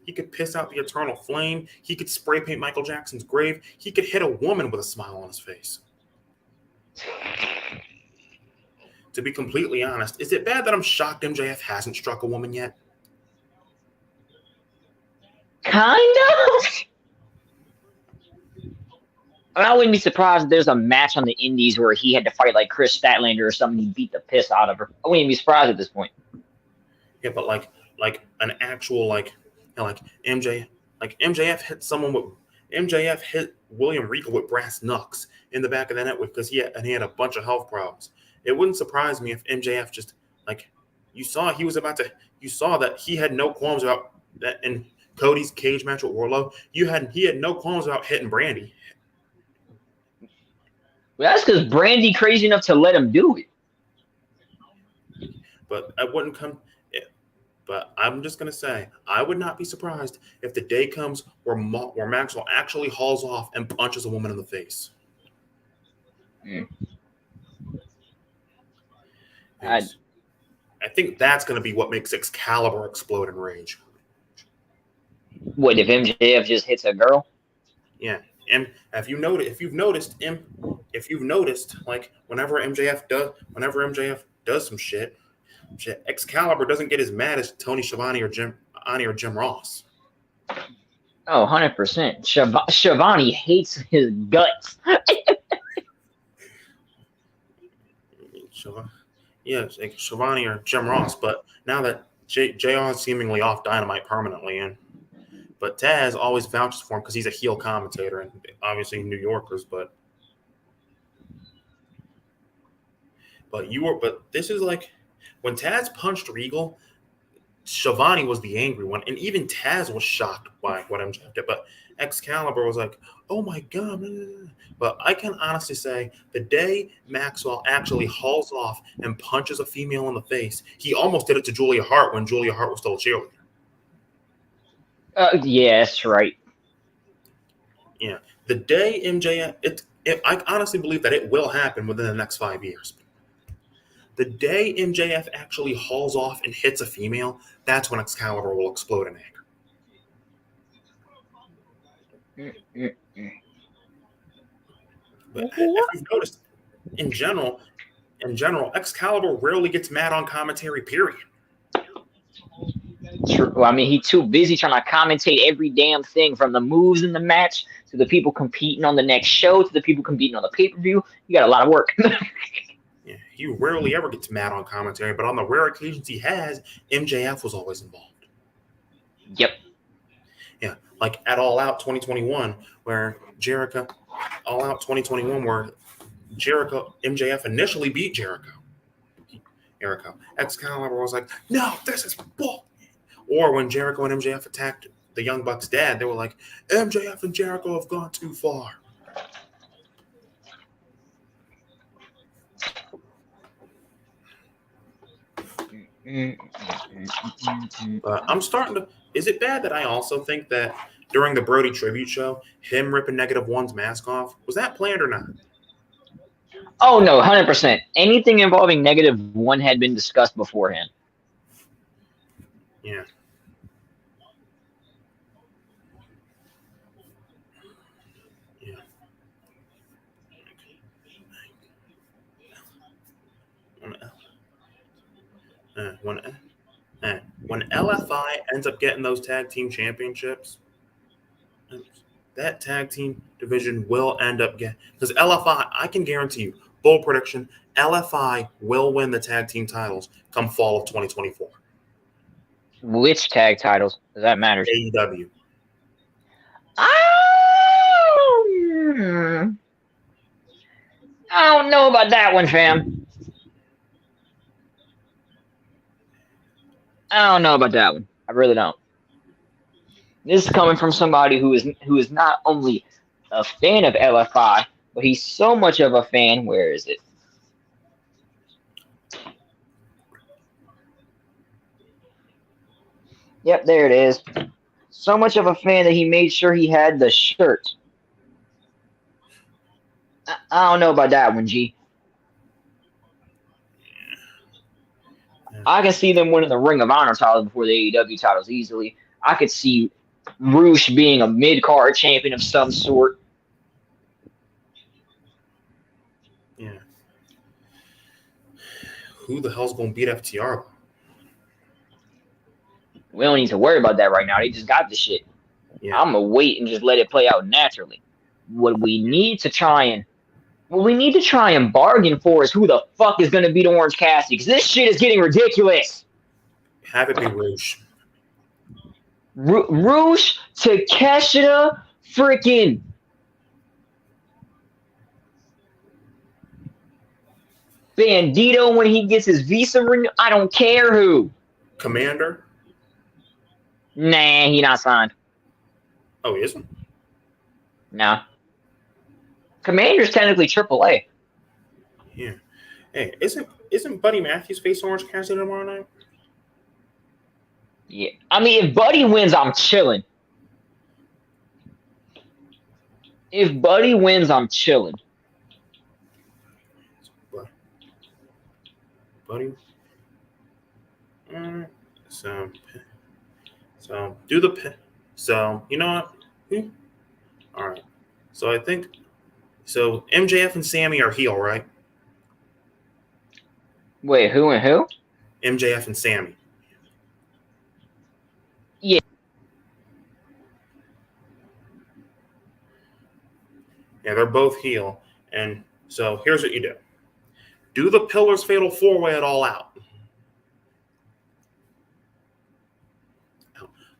He could piss out the eternal flame. He could spray paint Michael Jackson's grave. He could hit a woman with a smile on his face. To be completely honest, is it bad that I'm shocked MJF hasn't struck a woman yet? Kind of. I wouldn't be surprised if there's a match on the Indies where he had to fight like Chris Statlander or something. He beat the piss out of her. I wouldn't be surprised at this point. Yeah, but like an actual MJF hit someone with MJF hit William Regal with brass knucks in the back of the net because he had a bunch of health problems. It wouldn't surprise me if MJF just you saw that he had no qualms about that in Cody's cage match with Wardlow. He had no qualms about hitting Brandy. Well, that's because Brandy crazy enough to let him do it. But I wouldn't come. But I'm just gonna say I would not be surprised if the day comes where Maxwell actually hauls off and punches a woman in the face. I think that's going to be what makes Excalibur explode in rage. What if MJF just hits a girl? Yeah, and if you've noticed, like whenever MJF does some shit, Excalibur doesn't get as mad as Tony Schiavone or Jim Ross. Oh, 100%. Schiavone hates his guts. Yes, like Schiavone or Jim Ross, but now that JR is seemingly off Dynamite permanently, but Taz always vouches for him because he's a heel commentator and obviously New Yorkers, but this is like when Taz punched Regal, Schiavone was the angry one, and even Taz was shocked by what MJF did, but Excalibur was like, oh my God. But I can honestly say the day Maxwell actually hauls off and punches a female in the face, he almost did it to Julia Hart when Julia Hart was still a cheerleader. Yeah, that's right. Yeah. The day MJF, I honestly believe that it will happen within the next 5 years. The day MJF actually hauls off and hits a female, that's when Excalibur will explode in anger. But if you've noticed, in general, Excalibur rarely gets mad on commentary, period. True. Well, I mean, he's too busy trying to commentate every damn thing from the moves in the match to the people competing on the next show to the people competing on the pay-per-view. You got a lot of work. Yeah, he rarely ever gets mad on commentary, but on the rare occasions he has, MJF was always involved. Yep. Yeah, like at All Out 2021, where MJF initially beat Jericho. Excalibur was like, no, this is bull. Or when Jericho and MJF attacked the Young Bucks' dad, they were like, MJF and Jericho have gone too far. But I'm starting to. Is it bad that I also think that during the Brody tribute show, him ripping -1's mask off, was that planned or not? Oh no, 100%. Anything involving -1 had been discussed beforehand. Yeah, when when LFI ends up getting those tag team championships, that tag team division will end up getting, because LFI, I can guarantee you, bold prediction, LFI will win the tag team titles come fall of 2024. Which tag titles? Does that matter? AEW. I don't know about that one, fam. I don't know about that one. I really don't. This is coming from somebody who is not only a fan of LFI, but he's so much of a fan. Where is it? Yep, there it is. So much of a fan that he made sure he had the shirt. I don't know about that one, G. I can see them winning the Ring of Honor title before the AEW titles easily. I could see Roosh being a mid-card champion of some sort. Yeah. Who the hell's going to beat FTR? We don't need to worry about that right now. They just got the shit. Yeah. I'm going to wait and just let it play out naturally. What we need to try and bargain for is who the fuck is going to beat Orange Cassidy, because this shit is getting ridiculous. Have it be Roosh. Roosh, Takeshita, freaking Bandito when he gets his visa renewed. I don't care who. Commander? Nah, he not signed. Oh, he isn't? No. Commander's technically AAA. Yeah. Hey, isn't Buddy Matthews facing Orange Cassidy tomorrow night? Yeah. I mean, if Buddy wins, I'm chilling. If Buddy wins, I'm chilling. Buddy? So do the... So, you know what? All right. So I think... So MJF and Sammy are heel, right? Wait, who and who? MJF and Sammy. Yeah. Yeah, they're both heel. And so here's what you do. Do the Pillars Fatal 4-Way at All Out.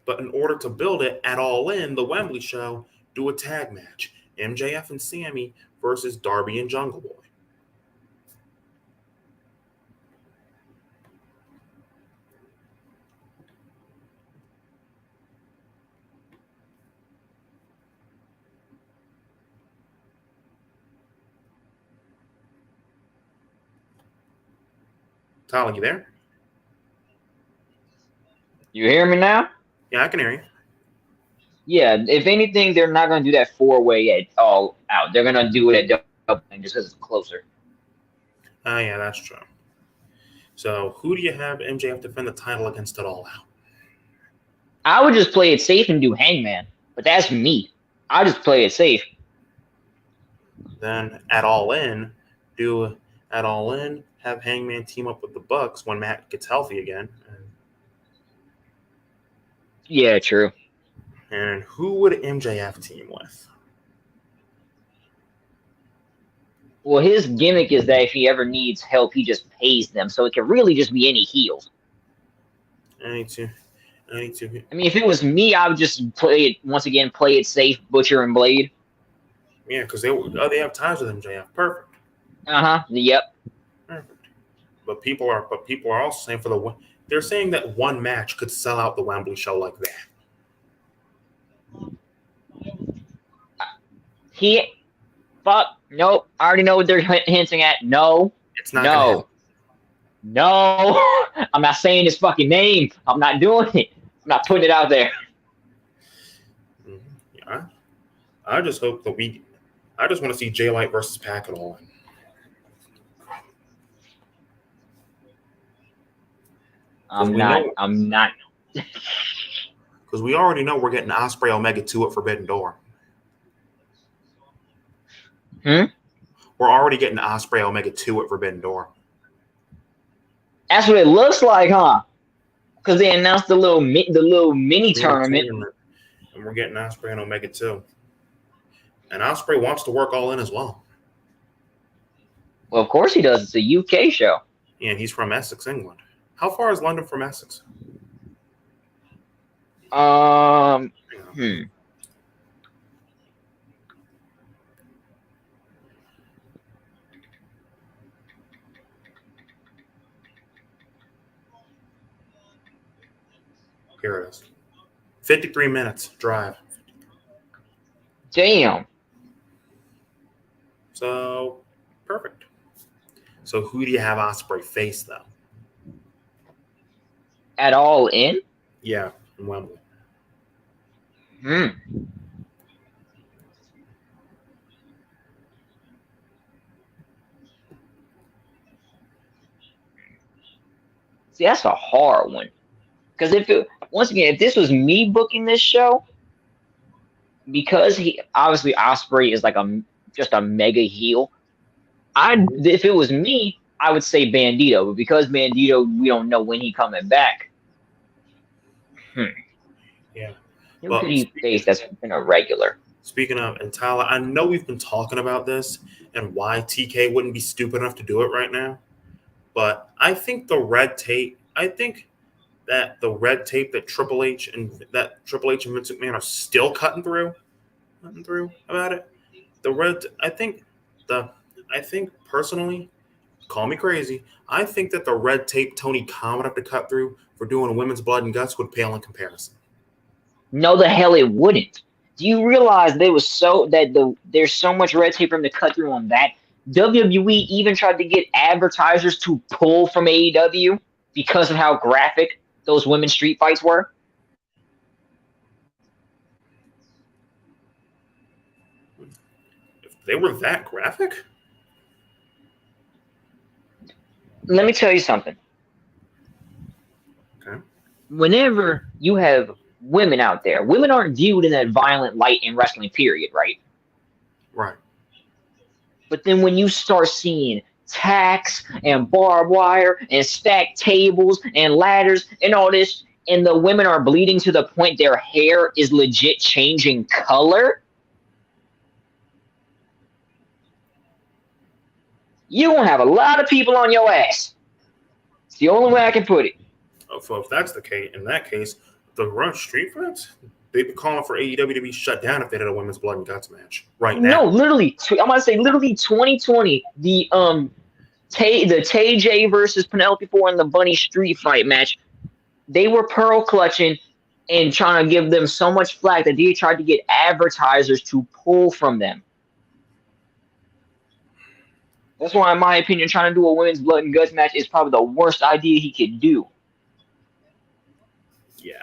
But in order to build it at All In, the Wembley show, do a tag match. MJF and Sammy versus Darby and Jungle Boy. Tyler, you there? You hear me now? Yeah, I can hear you. Yeah, if anything, they're not going to do that 4-way at All Out. They're going to do it at Double just because it's closer. Yeah, that's true. So who do you have MJF defend the title against at All Out? I would just play it safe and do Hangman, but that's me. I just play it safe. Then at All In, have Hangman team up with the Bucks when Matt gets healthy again. Yeah, true. And who would MJF team with? Well, his gimmick is that if he ever needs help, he just pays them. So it could really just be any heel. I need to. I mean, if it was me, I would just play it safe, Butcher and Blade. Yeah, because they have ties with MJF. Perfect. Yep. Perfect. But people are also saying they're saying that one match could sell out the Wembley show like that. Nope. I already know what they're hinting at. No. It's not gonna happen. No. I'm not saying his fucking name. I'm not doing it. I'm not putting it out there. Yeah, I just hope that I just want to see Jay Light versus Pac at All In. I'm not. Because we already know we're getting Ospreay Omega 2 at Forbidden Door. We're already getting Ospreay Omega 2 at Forbidden Door. That's what it looks like, huh? Because they announced the little mini Mini tournament. tournament, and we're getting Osprey and Omega too. And Osprey wants to work All In as well. Well, of course he does. It's a UK show. Yeah, and he's from Essex, England. How far is London from Essex? Um, Hang on. hmm. Here it is. 53 minutes drive. Damn. So, perfect. So, who do you have Osprey face, though? At All In? Yeah, in Wembley. Hmm. See, that's a hard one. Because once again, if this was me booking this show, because he obviously Osprey is like just a mega heel. If it was me, I would say Bandito, but because Bandito, we don't know when he coming back. Yeah. Who Well, could he face that's been a regular? Speaking of, and Tyler, I know we've been talking about this and why TK wouldn't be stupid enough to do it right now, but I think the red tape. I think that the red tape that Triple H and Vince McMahon are still cutting through about it. I think personally, call me crazy. I think that the red tape Tony Khan would have to cut through for doing women's blood and guts would pale in comparison. No, the hell it wouldn't. Do you realize there's so much red tape for him to cut through on that? WWE even tried to get advertisers to pull from AEW because of how graphic those women's street fights were. If they were that graphic? Let me tell you something. Okay. Whenever you have women out there, women aren't viewed in that violent light in wrestling, period, right? Right. But then when you start seeing tacks and barbed wire and stacked tables and ladders and all this, and the women are bleeding to the point their hair is legit changing color, you're going to have a lot of people on your ass. It's the only way I can put it. So if that's the case, in that case, the run street fights, they'd be calling for AEW to be shut down if they did a women's blood and guts match right now. No, literally, I'm going to say literally 2020, the Tay J versus Penelope Ford and the Bunny street fight match, they were pearl clutching and trying to give them so much flack that they tried to get advertisers to pull from them. That's why, in my opinion, trying to do a women's blood and guts match is probably the worst idea he could do. Yeah.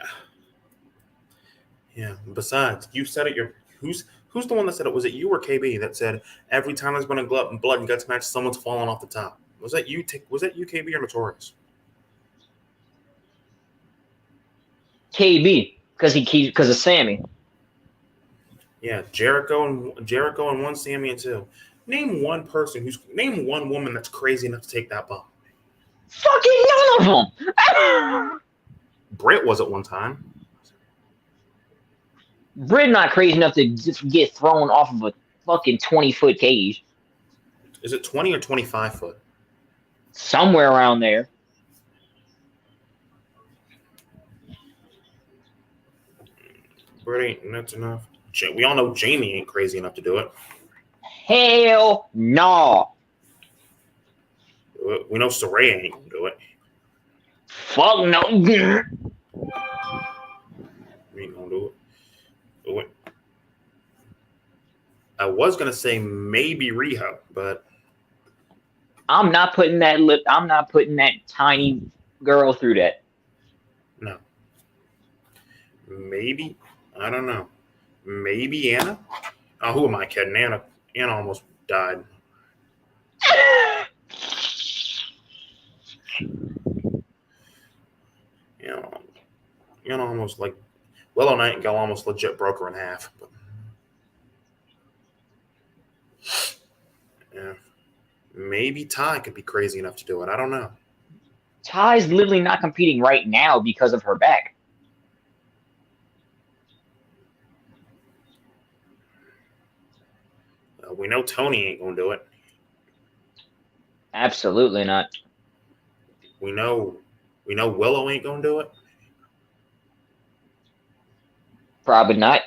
Yeah. Besides, you said it. Who's the one that said it? Was it you or KB that said every time there's been a blood and guts match, someone's falling off the top? Was that you? Was that you, KB, or Notorious? KB, because of Sammy. Yeah, Jericho and one Sammy and two. Name one woman that's crazy enough to take that bump. Fucking none of them. Britt was at one time. Britt not crazy enough to just get thrown off of a fucking 20-foot cage. Is it 20 or 25 foot? Somewhere around there. Britt ain't nuts enough. We all know Jamie ain't crazy enough to do it. Hell no. We know Saraya ain't gonna do it. Fuck no. We ain't gonna do it. I was gonna say maybe Riho, but I'm not putting that tiny girl through that. no. Maybe, I don't know. Maybe Anna. Oh, who am I kidding? Anna almost died. Almost like Willow Nightingale almost legit broke her in half. But, yeah, maybe Ty could be crazy enough to do it. I don't know. Ty's literally not competing right now because of her back. We know Tony ain't gonna do it. Absolutely not. We know Willow ain't gonna do it. Probably not.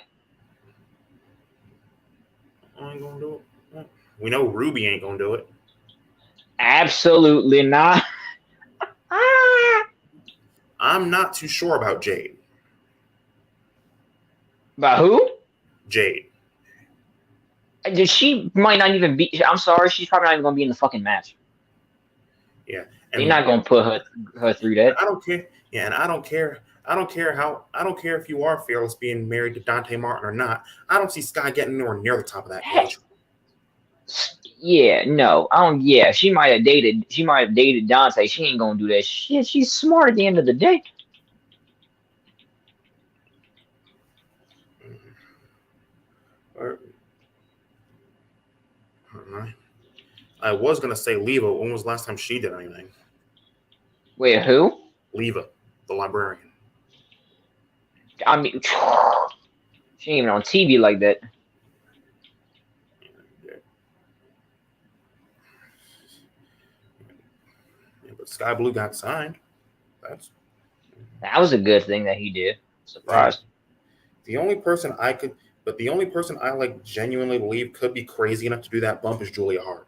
Ain't gonna do it. We know Ruby ain't gonna do it. Absolutely not. I'm not too sure about Jade. About who? Jade. She might not even be. I'm sorry, she's probably not even gonna be in the fucking match. Yeah, They're not gonna put her through that. I don't care. Yeah, and I don't care. I don't care if you are Fearless being married to Dante Martin or not. I don't see Sky getting nowhere near the top of that page. Yeah, no, I don't. Yeah, she might have dated Dante. She ain't gonna do that shit. She's smart at the end of the day. I was gonna say Leva. When was the last time she did anything? Wait, who? Leva, the librarian. I mean, she ain't even on TV like that. Yeah, but Sky Blue got signed. That was a good thing that he did. Surprised. The only person I like genuinely believe could be crazy enough to do that bump is Julia Hart.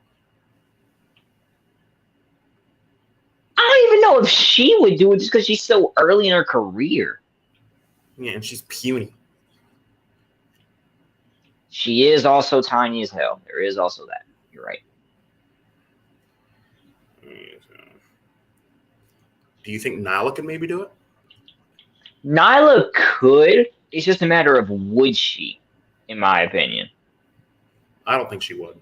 I don't even know if she would do it just because she's so early in her career. Yeah, and she's puny. She is also tiny as hell. There is also that. You're right. Do you think Nyla could maybe do it? Nyla could. It's just a matter of would she, in my opinion. I don't think she would.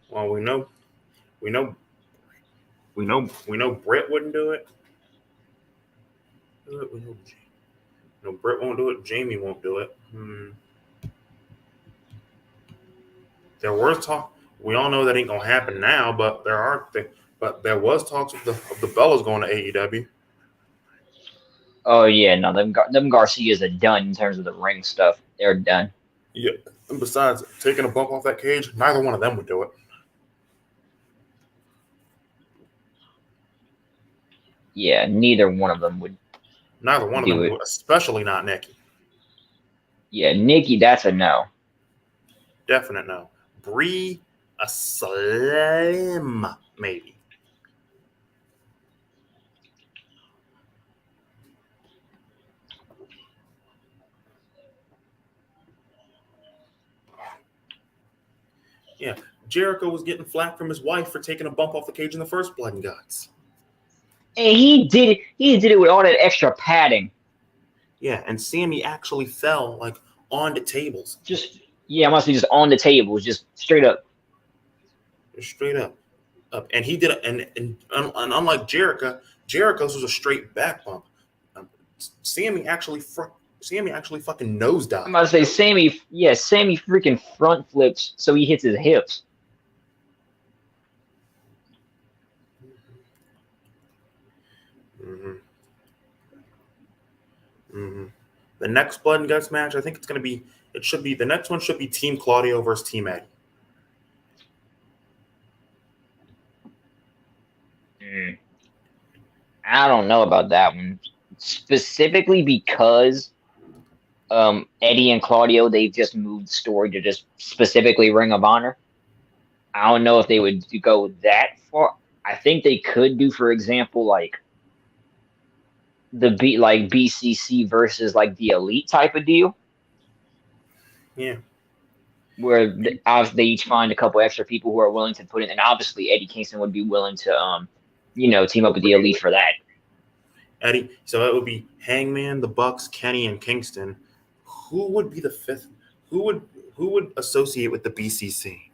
Well, we know Britt wouldn't do it. No, Britt won't do it. Jamie won't do it. There was talk. We all know that ain't gonna happen now, but there was talks of the Bellas going to AEW. Oh yeah, no, them Garcias are done in terms of the ring stuff. They're done. Yeah. And besides taking a bump off that cage, neither one of them would do it. Yeah, neither one of them would. Neither one of them would, especially not Nikki. Yeah, Nikki, that's a no. Definite no. Brie, a slim maybe. Yeah, Jericho was getting flack from his wife for taking a bump off the cage in the first Blood and Guts. And he did it with all that extra padding. Yeah, and Sammy actually fell like on the tables. Must be just on the tables, just straight up. Straight up. And he did it, and unlike Jericho's was a straight back bump. Sammy actually fucking nosedived. I'm about to say Sammy freaking front flips so he hits his hips. The next Blood and Guts match, I think the next one should be Team Claudio versus Team Eddie. I don't know about that one. Specifically because Eddie and Claudio, they've just moved the story to just specifically Ring of Honor. I don't know if they would go that far. I think they could do, for example, like BCC versus like the Elite type of deal. Yeah. Where they each find a couple extra people who are willing to put in, and obviously Eddie Kingston would be willing to team up with the Elite for that. Eddie, so it would be Hangman, the Bucks, Kenny, and Kingston. Who would be the fifth? Who would associate with the BCC?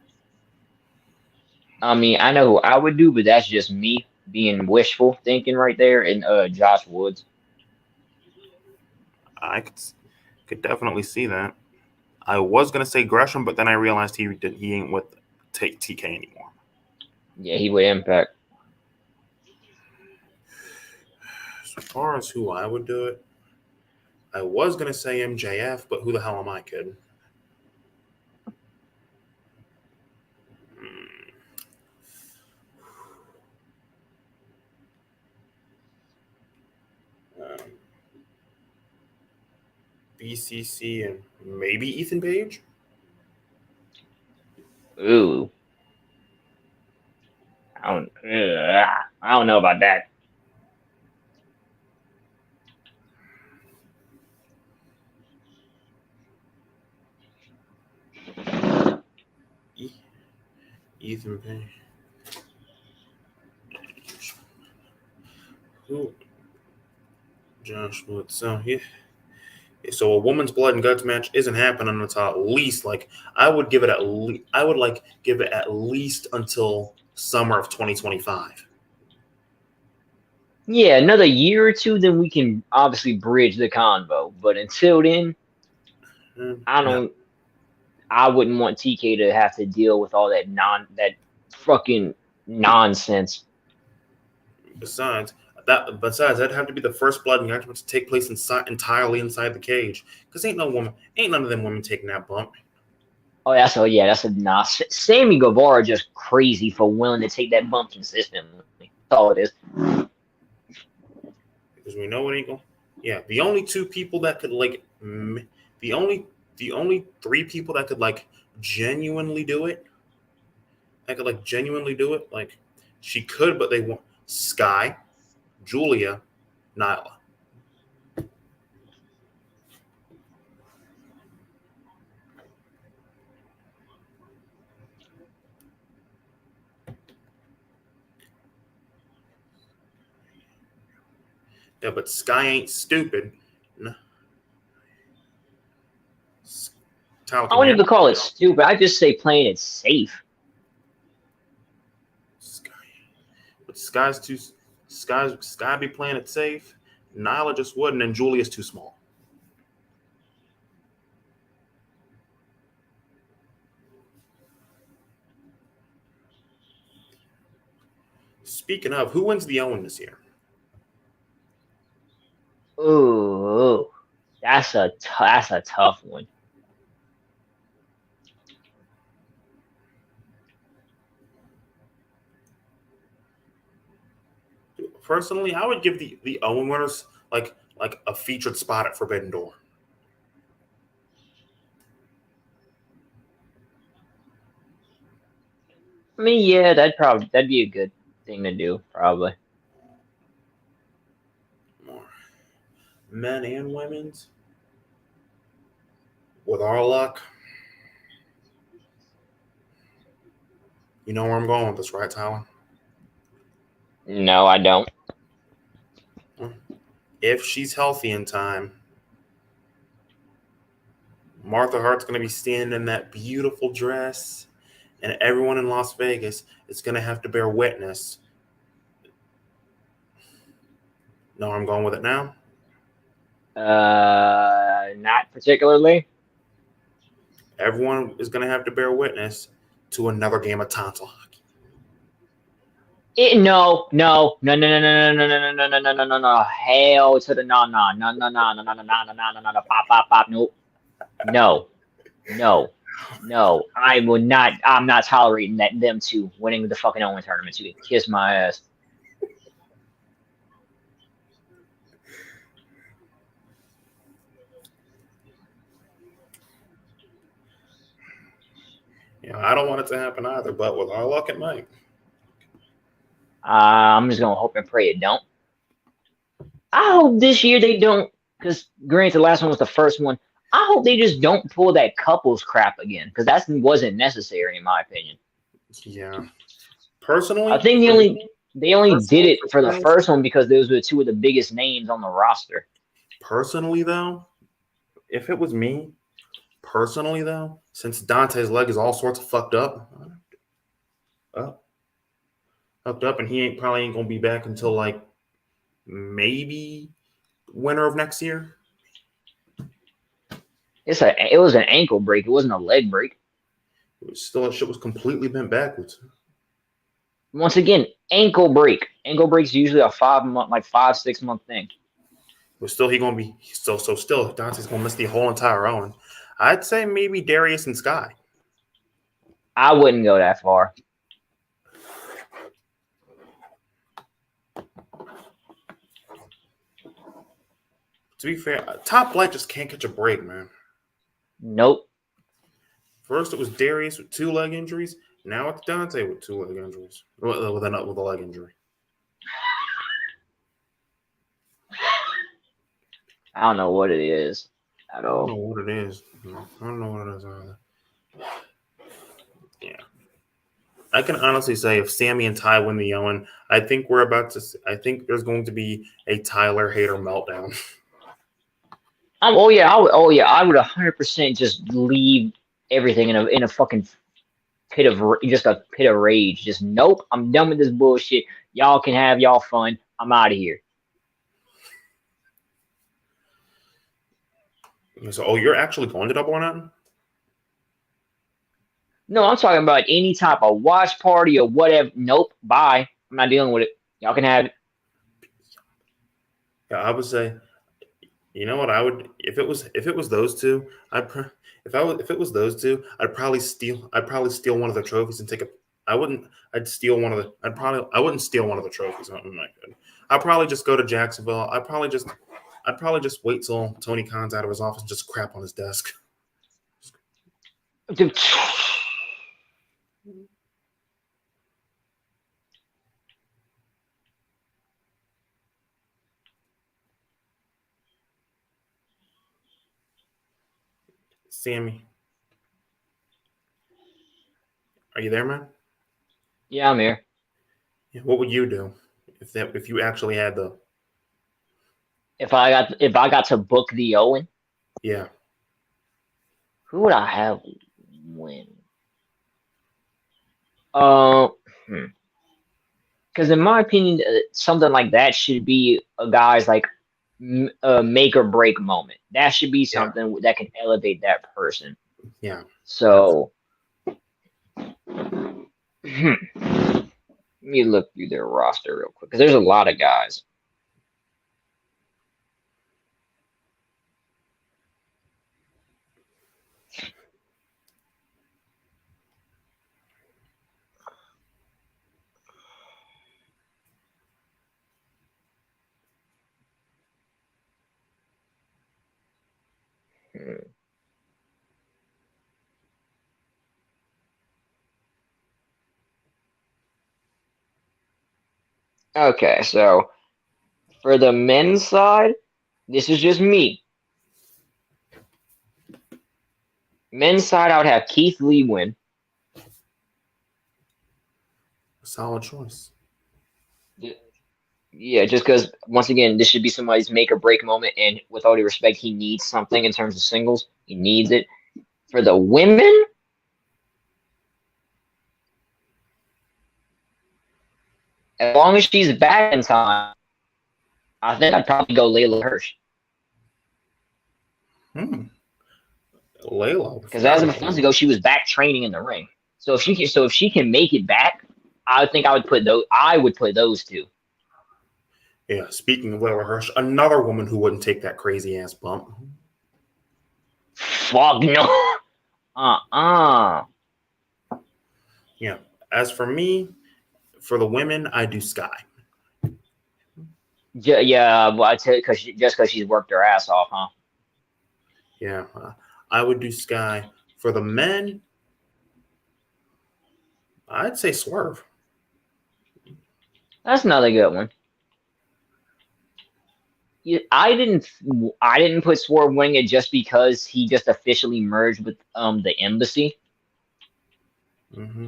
I mean, I know who I would do, but that's just me. being wishful thinking right there, and Josh Woods. I could definitely see that. I was gonna say Gresham, but then I realized he ain't with TK anymore. Yeah, he would Impact. As far as who I would do it, I was gonna say MJF, but who the hell am I, kid? BCC and maybe Ethan Page. Ooh, I don't know about that. Ethan Page. Who? Josh Woods. So yeah. So a woman's blood and guts match isn't happening until at least I would give it at least until summer of 2025. Yeah, another year or two, then we can obviously bridge the convo. But until then, No. I wouldn't want TK to have to deal with all that fucking nonsense. Besides, that'd have to be the first blood and guts match to take place entirely inside the cage. Because ain't none of them women taking that bump. Oh, that's a nah. Sammy Guevara just crazy for willing to take that bump consistently. That's all it is. Because we know it ain't going. Yeah, the only two people that could the only three people that could genuinely do it. That could genuinely do it. She could, but they want Sky, Julia, Nyla. Yeah, but Sky ain't stupid. No. I wouldn't even call it stupid. I just say playing it safe. But Sky be playing it safe. Nyla just wouldn't, and Julia's too small. Speaking of, who wins the Owen this year? Ooh, that's a tough one. Personally, I would give the Owen winners like a featured spot at Forbidden Door. I mean, yeah, that'd be a good thing to do, probably. More men and women's. With our luck, you know where I'm going with this, right, Tyler? No, I don't. If she's healthy in time, Martha Hart's going to be standing in that beautiful dress, and everyone in Las Vegas is going to have to bear witness. Know where I'm going with it now? Not particularly. Everyone is going to have to bear witness to another game of tonsil hockey. No. Hell to the no. Pop. No. I will not. I'm not tolerating them two winning the fucking Owen tournament. You can kiss my ass. I don't want it to happen either, but with our luck, it might. I'm just gonna hope and pray it don't. I hope this year they don't, because granted, the last one was the first one. I hope they just don't pull that couples crap again, because that wasn't necessary in my opinion. Yeah. Personally, I think they only did it for the first one because those were two of the biggest names on the roster. Personally, though, if it was me, since Dante's leg is all sorts of fucked up, hooked up, and he probably ain't gonna be back until like maybe winter of next year. It was an ankle break. It wasn't a leg break. It was still, that shit was completely bent backwards. Once again, ankle break. Ankle break's usually a 5 month, like 5, 6 month thing. But still, he gonna be still Dante's gonna miss the whole entire Owen. I'd say maybe Darius and Sky. I wouldn't go that far. To be fair, Top Flight just can't catch a break, man. Nope. First, it was Darius with 2 leg injuries. Now it's Dante with 2 leg injuries. With a leg injury. I don't know what it is at all. I don't know what it is. I don't know what it is either. Yeah. I can honestly say if Sammy and Ty win the Owen, I think there's going to be a Tyler Hater meltdown. I would 100% just leave everything in a fucking pit of rage. Just nope, I'm done with this bullshit. Y'all can have y'all fun. I'm out of here. So, you're actually going to Double or Nothing? No, I'm talking about any type of watch party or whatever. Nope, bye. I'm not dealing with it. Y'all can have it. Yeah, I would say, you know what I would if it was those two, I'd probably steal one of the trophies and take a. I wouldn't steal one of the trophies. Oh my god. I'd probably just go to Jacksonville. I'd probably just wait till Tony Khan's out of his office and just crap on his desk. Sammy, are you there, man? Yeah, I'm here. What would you do if you actually had the? If I got to book the Owen, Yeah. who would I have win? Because in my opinion, something like that should be a guy's like a make or break moment. That should be something that can elevate that person. Yeah. So, let me look through their roster real quick because there's a lot of guys. Okay, so for the men's side, this is just me. Men's side, I would have Keith Lee win. Solid choice. Yeah, just because once again, this should be somebody's make or break moment, and with all due respect, he needs something in terms of singles. He needs it. For the women, as long as she's back in time, I think I'd probably go Layla Hirsch. Layla, because as of a month ago, she was back training in the ring. So if she can make it back, I think I would put those two. Yeah, speaking of Layla Hirsch, another woman who wouldn't take that crazy ass bump. Fuck no. Yeah. As for me, for the women, I do Sky. Yeah, well, I tell you, because she's worked her ass off, huh? Yeah, I would do Sky. For the men, I'd say Swerve. That's another good one. I didn't put Swerve winning it just because he just officially merged with the embassy. Mm-hmm.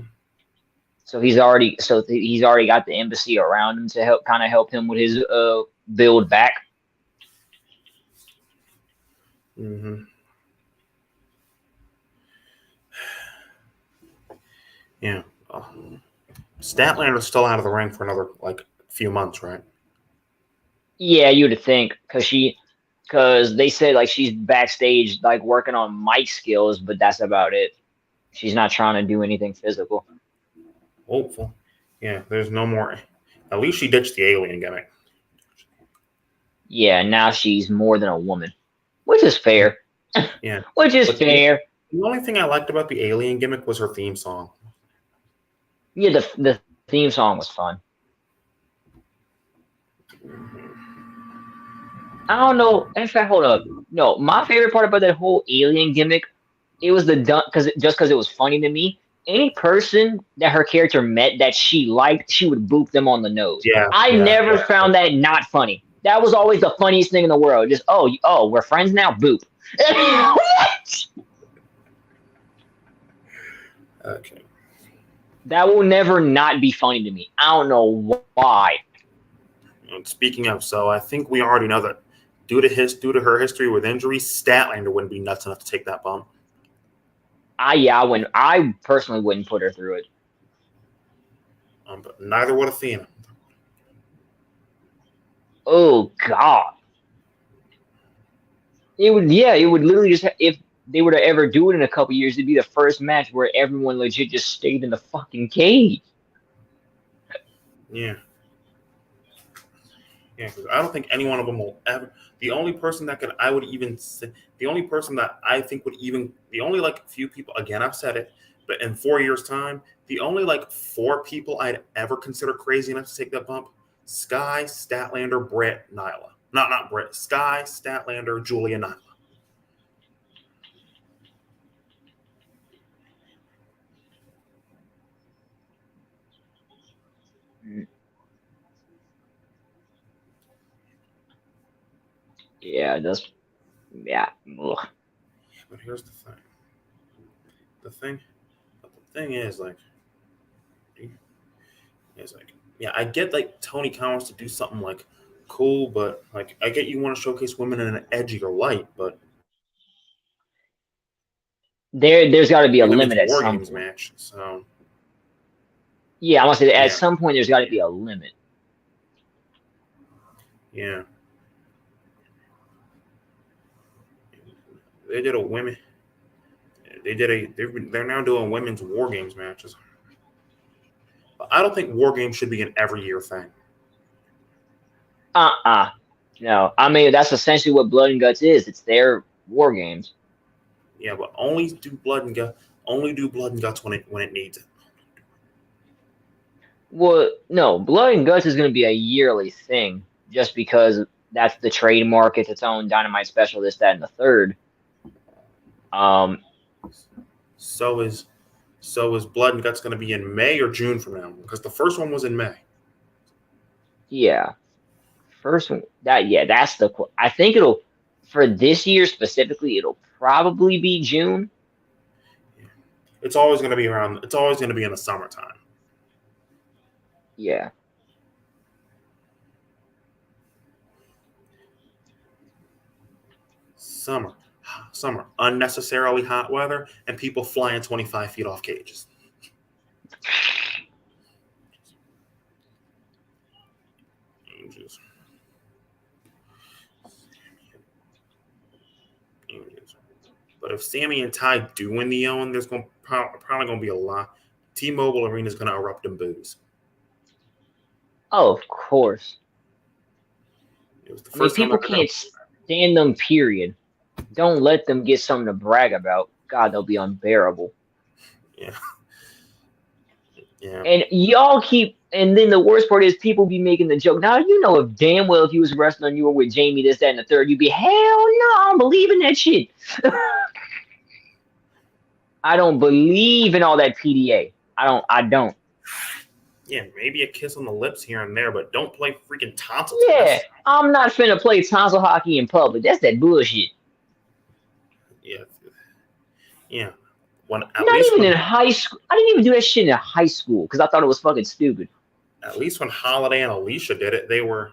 So he's already got the embassy around him to help him with his build back. Mm-hmm. Yeah. Statlander's still out of the ring for another like few months, right? Yeah, you'd think because they said like she's backstage like working on mic skills, but that's about it. She's not trying to do anything physical. Hopeful. Yeah, there's no more. At least she ditched the alien gimmick. Yeah, now she's more than a woman, which is fair. Yeah, Which is but fair. the only thing I liked about the alien gimmick was her theme song. Yeah, the theme song was fun. I don't know. In fact, hold up. No, my favorite part about that whole alien gimmick, it was the dumb because it was funny to me. Any person that her character met that she liked, she would boop them on the nose. Yeah, I yeah, never yeah. found that not funny. That was always the funniest thing in the world. Just oh, we're friends now. Boop. What? Okay. That will never not be funny to me. I don't know why. And speaking of, so I think we already know that due to her history with injuries, Statlander wouldn't be nuts enough to take that bump. I personally wouldn't put her through it. But neither would Athena. Oh God. It would literally just if they were to ever do it in a couple years, it'd be the first match where everyone legit just stayed in the fucking cage. Yeah. Yeah, because I don't think any one of them will ever. The only person that I would even say, the only person that I think would even, the only like few people, again, I've said it, but in 4 years' time, the only like 4 people I'd ever consider crazy enough to take that bump: Sky, Statlander, Brett, Nyla. Not Brett. Sky, Statlander, Julia, Nyla. Yeah, that's yeah. Ugh. But here's the thing. The thing is like, yeah, I get like Tony Khan wants to do something like cool, but like I get you want to showcase women in an edgier light, but There's got to be a women's limit at war some games point. match. So Yeah, I must say at yeah, some point there's got to be a limit. yeah. They did a women. They're now doing women's war games matches. But I don't think war games should be an every year thing. No, I mean that's essentially what Blood and Guts is. It's their war games. Yeah, but only do blood and guts when it needs it. Well, no, Blood and Guts is going to be a yearly thing, just because that's the trademark. It's its own Dynamite special. This, that, and the third. So is blood and guts going to be in May or June from now? Because the first one was in May. Yeah, first one. That's the. I think it'll for this year specifically. It'll probably be June. It's always going to be around. It's always going to be in the summertime. Yeah. Summer, unnecessarily hot weather, and people flying 25 feet off cages. But if Sammy and Ty do win the Owen, there's probably going to be a lot. T-Mobile Arena is going to erupt in boos. Oh, of course. It was the I mean, first time people can't stand them. Period. Don't let them get something to brag about. God, they'll be unbearable. Yeah. Yeah. And y'all keep. And then the worst part is people be making the joke. Now you know if damn well if you was wrestling and you were with Jamie, this, that, and the third, you'd be hell no, I don't believe in that shit. I don't believe in all that PDA. I don't. Yeah, maybe a kiss on the lips here and there, but don't play freaking tonsil Yeah, tennis. I'm not finna play tonsil hockey in public. That's that bullshit. Yeah. Yeah. Not even in high school. I didn't even do that shit in high school because I thought it was fucking stupid. At least when Holiday and Alicia did it, they were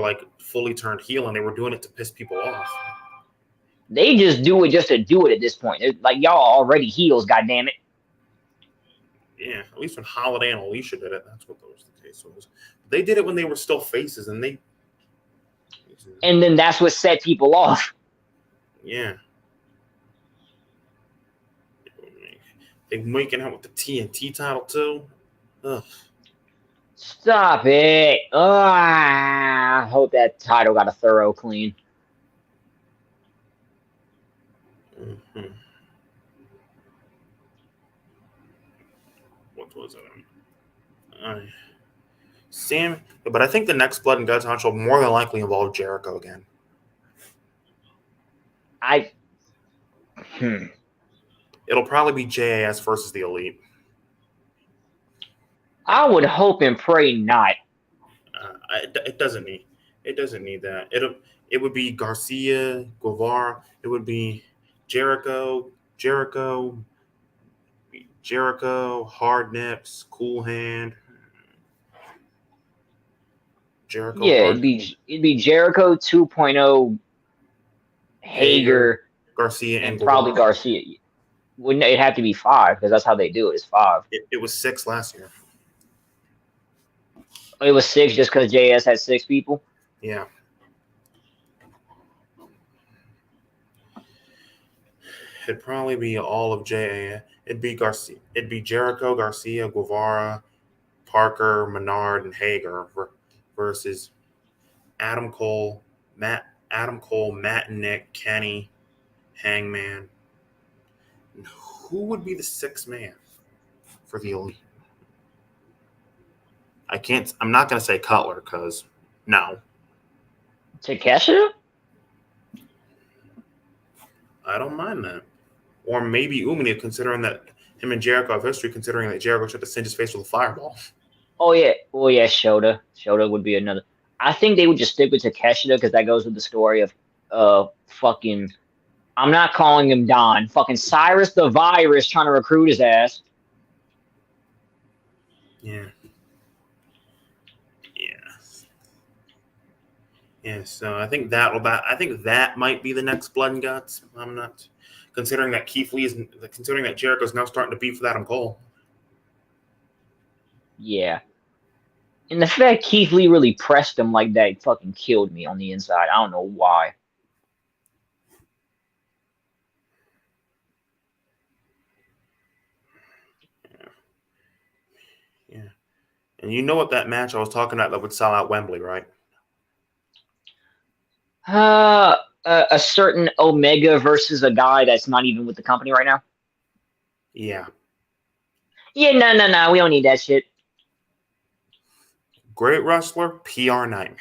like fully turned heel and they were doing it to piss people off. They just do it just to do it at this point. They're like y'all already heels, goddammit. Yeah, at least when Holiday and Alicia did it, that's what was the case was. They did it when they were still faces, and then that's what set people off. yeah. They making out with the TNT title too. Ugh. Stop it. I hope that title got a thorough clean. Mm-hmm. What was it? Sam, but I think the next Blood and Guts match will more than likely involve Jericho again. It'll probably be JAS versus the Elite. I would hope and pray not. It doesn't need. It doesn't need that. It would be Garcia, Guevara. It would be Jericho, Hard Nips, Cool Hand. Jericho. Yeah, Hard it'd be Jericho 2.0, Hager, Garcia, and probably Guevara. Garcia. Wouldn't it have to be 5? Because that's how they do it. It's 5. It was 6 last year. It was 6 just because JS had 6 people. Yeah. It'd probably be all of JAS. It'd be Garcia. It'd be Jericho, Garcia, Guevara, Parker, Menard, and Hager versus Adam Cole, Matt and Nick, Kenny, Hangman. And who would be the 6th man for the Elite? I'm not going to say Cutler because no. Takeshita? I don't mind that. Or maybe Umini, considering that him and Jericho have history, considering that Jericho tried to cinch his face with a fireball. Oh, yeah. Oh, yeah, Shota. Shota would be another. I think they would just stick with Takeshita because that goes with the story of fucking. I'm not calling him Don. Fucking Cyrus the Virus trying to recruit his ass. Yeah. Yeah, so I think that might be the next Blood and Guts. I'm not considering that considering that Jericho's now starting to beef with Adam Cole. Yeah. And the fact Keith Lee really pressed him like that fucking killed me on the inside. I don't know why. Yeah. And you know what that match I was talking about that would sell out Wembley, right? A certain Omega versus a guy that's not even with the company right now. Yeah. Yeah, no. We don't need that shit. Great wrestler, PR nightmare.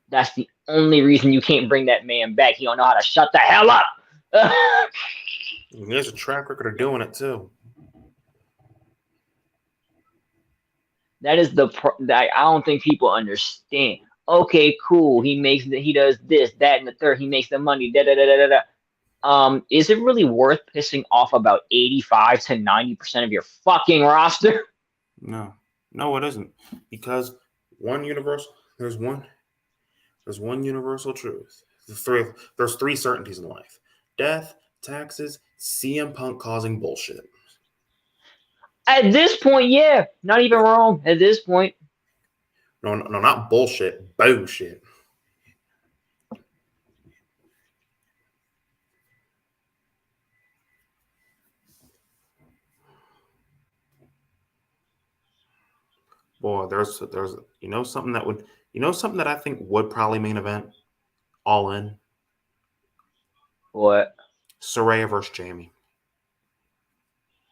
That's the only reason you can't bring that man back. He don't know how to shut the hell up. He has a track record of doing it too. That is that I don't think people understand. Okay, cool. He does this, that, and the third. He makes the money. Da da da da da. Is it really worth pissing off about 85 to 90% of your fucking roster? No, it isn't. Because there's one universal truth. There's 3 certainties in life: death, taxes, CM Punk causing bullshit. At this point, yeah, not even wrong. At this point, No, not bullshit. Bullshit. Boy, there's something that I think would probably main event All In. what? Saraya versus Jamie.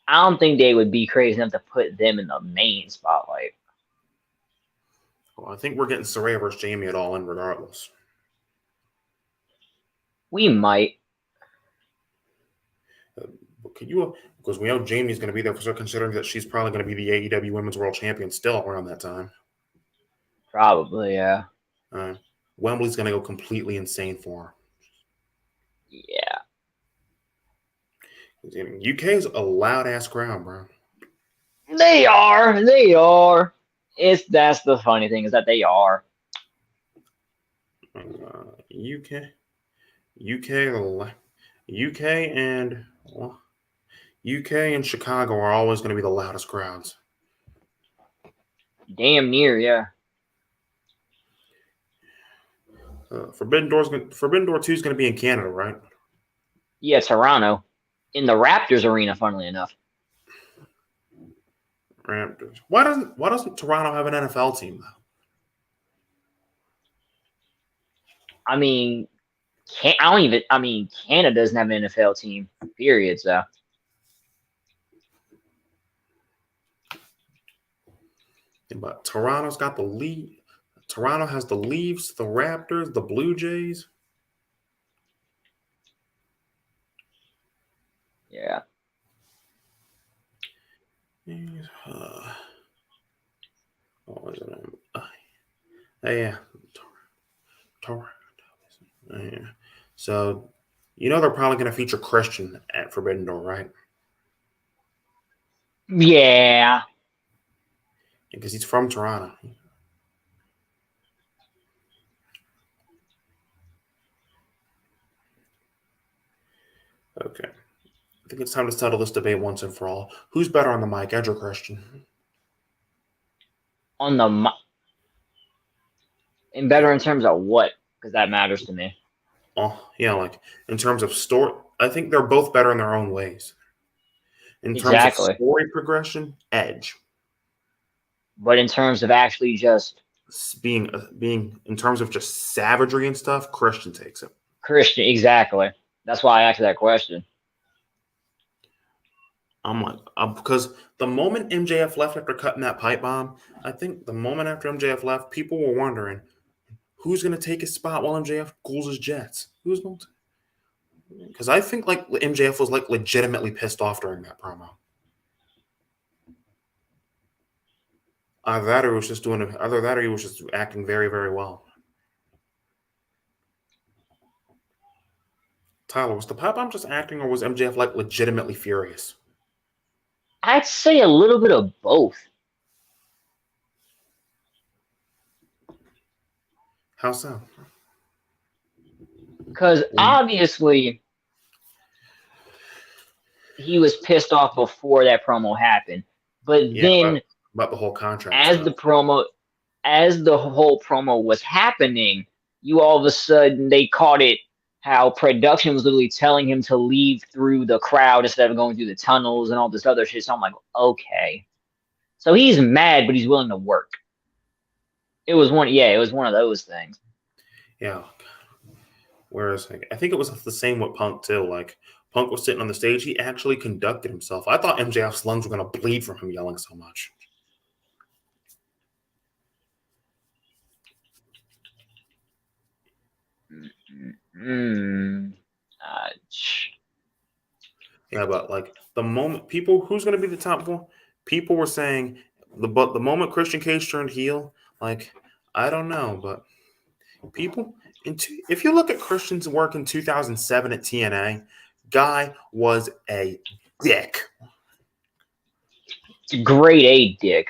I don't think they would be crazy enough to put them in the main spotlight. Well, I think we're getting Saraya versus Jamie at All In regardless. We might. Because we know Jamie's going to be there, so considering that she's probably going to be the AEW Women's World Champion still around that time. Probably, yeah. Wembley's going to go completely insane for her. Yeah. UK's a loud ass crowd, bro. They are. That's the funny thing is that they are. UK and UK and Chicago are always going to be the loudest crowds. Damn near, yeah. Forbidden Door 2 is going to be in Canada, right? Yeah, Toronto. In the Raptors arena, funnily enough. Raptors. Why doesn't Toronto have an NFL team though? I mean, Canada doesn't have an NFL team, period, so. But Toronto's got the lead. Toronto has the Leafs, the Raptors, the Blue Jays. Yeah. What was it? Yeah. Toronto. Yeah. So, they're probably going to feature Christian at Forbidden Door, right? Yeah. Because he's from Toronto. Okay. I think it's time to settle this debate once and for all. Who's better on the mic, Edge or Christian? On the and better in terms of what? Because that matters to me. Oh, yeah, like in terms of story, I think they're both better in their own ways. In terms of story progression, Edge. But in terms of actually just being in terms of just savagery and stuff, Christian takes it. Christian, exactly. That's why I asked that question. I'm like, because the moment MJF left after cutting that pipe bomb, I think the moment after MJF left, people were wondering who's going to take his spot while MJF cools his jets. Who's going to? Because I think like MJF was like legitimately pissed off during that promo. Either that or he was just acting very, very well. Tyler, was the pipe bomb just acting or was MJF like legitimately furious? I'd say a little bit of both. How so? Because obviously he was pissed off before that promo happened. But then about the whole contract as stuff. the whole promo was happening, you all of a sudden they caught it how production was literally telling him to leave through the crowd instead of going through the tunnels and all this other shit. So I'm like, okay. So he's mad, but he's willing to work. It was one of those things. Yeah. Whereas I think it was the same with Punk too. Like Punk was sitting on the stage, he actually conducted himself. I thought MJF's lungs were going to bleed from him yelling so much. Yeah, but like the moment who's going to be the top four? People were saying the moment Christian Cage turned heel, like I don't know, but people if you look at Christian's work in 2007 at TNA, guy was a dick. Grade A dick.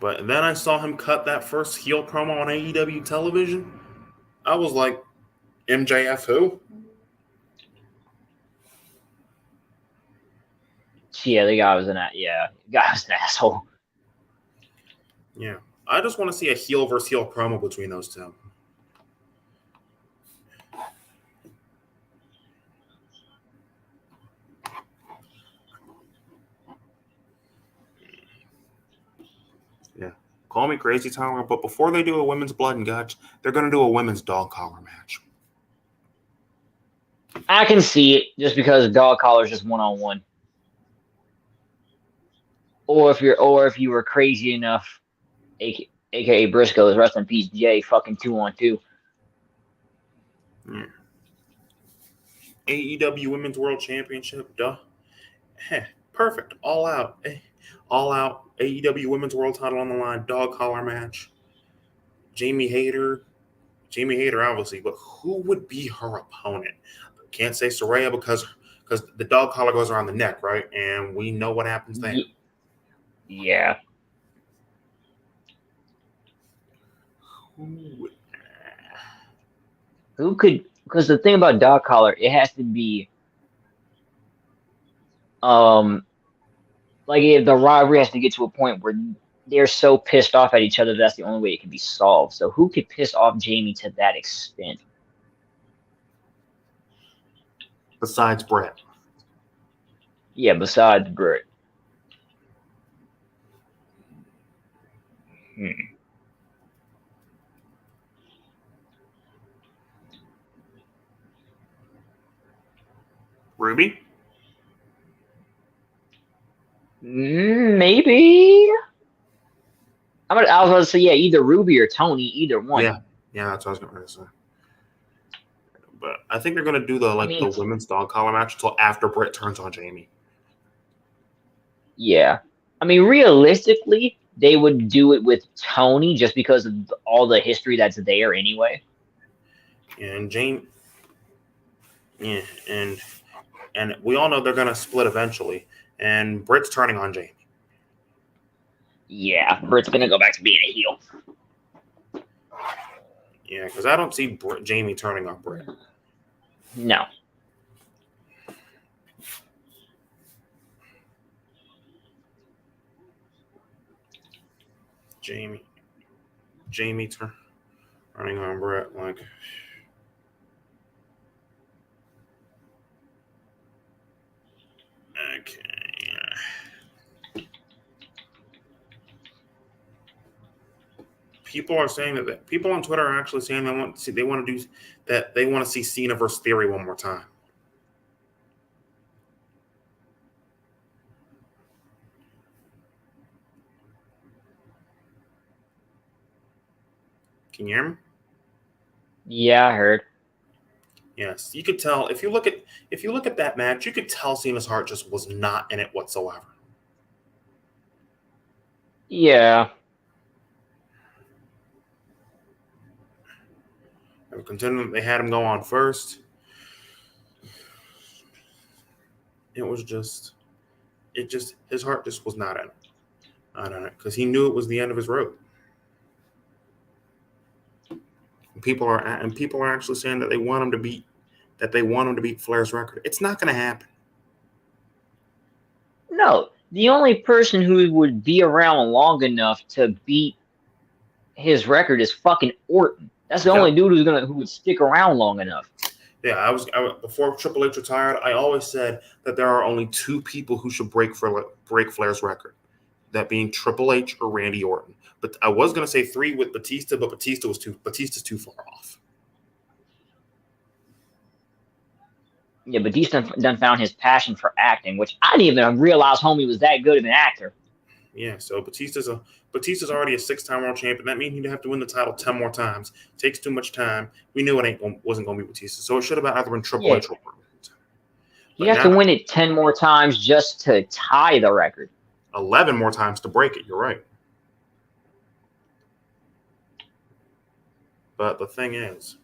But then I saw him cut that first heel promo on AEW television. I was like, MJF who? Yeah, the guy was an asshole. Yeah. I just want to see a heel versus heel promo between those two. Yeah. Call me crazy, Tyler, but before they do a women's blood and guts, they're going to do a women's dog collar match. I can see it just because dog collar is just one-on-one. Or if you were crazy enough, aka Briscoe's, rest in peace, Jay, fucking 2-on-2. Yeah. AEW Women's World Championship, duh. Perfect. All out. AEW Women's World title on the line, dog collar match. Jamie Hayter, obviously, but who would be her opponent? Can't say Saraya because the dog collar goes around the neck, right? And we know what happens there. Yeah. Who could? Because the thing about dog collar, it has to be Um, like if the rivalry has to get to a point where they're so pissed off at each other, that's the only way it can be solved. So who could piss off Jamie to that extent? Besides Brett. Yeah, besides Burt. Hmm. Ruby? Maybe. I was about to say, yeah, either Ruby or Tony, either one. Yeah. Yeah, that's what I was going to say. But I think they're going to do the I the mean, women's dog collar match until after Brett turns on Jamie. yeah. I mean, realistically, they would do it with Tony just because of all the history that's there anyway. And Jamie, yeah, and we all know they're going to split eventually. And Britt's turning on Jamie. Yeah, Britt's gonna go back to being a heel. Yeah, because I don't see Jamie turning on Britt. No. Jamie turning on Brett. Like, okay. People are saying that people on Twitter are actually saying they want to see Cena versus Theory one more time. Can you hear me? Yeah, I heard. Yes, you could tell if you look at that match, you could tell Cena's heart just was not in it whatsoever. Yeah. They had him go on first. His heart just was not in it. Not in it because he knew it was the end of his road. And people are actually saying that they want him to beat Flair's record. It's not going to happen. No, the only person who would be around long enough to beat his record is fucking Orton. That's the only dude who would stick around long enough. Yeah, before Triple H retired, I always said that there are only two people who should break Flair's record, that being Triple H or Randy Orton. But I was going to say three with Batista, but Batista's too far off. Yeah, Batista done found his passion for acting, which I didn't even realize homie was that good of an actor. Yeah, so Batista's already a 6-time world champion. That means he'd have to win the title 10 more times. Takes too much time. We knew wasn't going to be Batista, so it should have either been Triple H or Orton. He'd have to win it 10 more times just to tie the record. 11 more times to break it. You're right. But the thing is,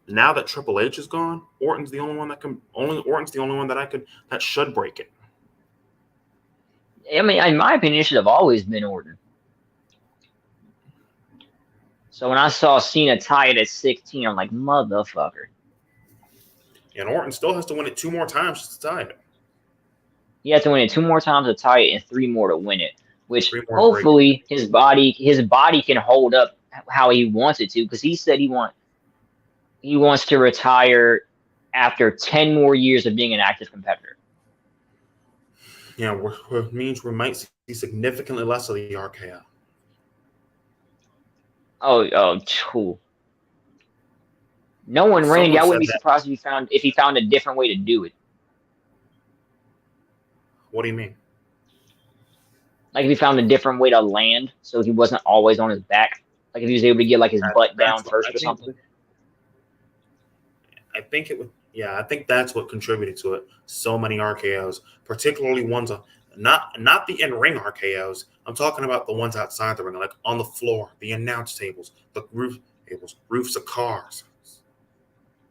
now that Triple H is gone, Orton's the only one that should break it. I mean, in my opinion, it should have always been Orton. So when I saw Cena tie it at 16, I'm like, motherfucker. And Orton still has to win it 2 more times just to tie it. He has to win it 2 more times to tie it and 3 more to win it. Which hopefully his body can hold up how he wants it to, because he said he wants to retire after 10 more years of being an active competitor. Yeah, which means we might see significantly less of the RKO. Oh, cool. No one, Randy, I wouldn't be surprised if he found a different way to do it. What do you mean? Like if he found a different way to land, so he wasn't always on his back. Like if he was able to get like his butt down first or something. I think it would. Yeah, I think that's what contributed to it. So many RKOs, particularly ones not the in-ring RKOs. I'm talking about the ones outside the ring, like on the floor, the announce tables, the roofs of cars.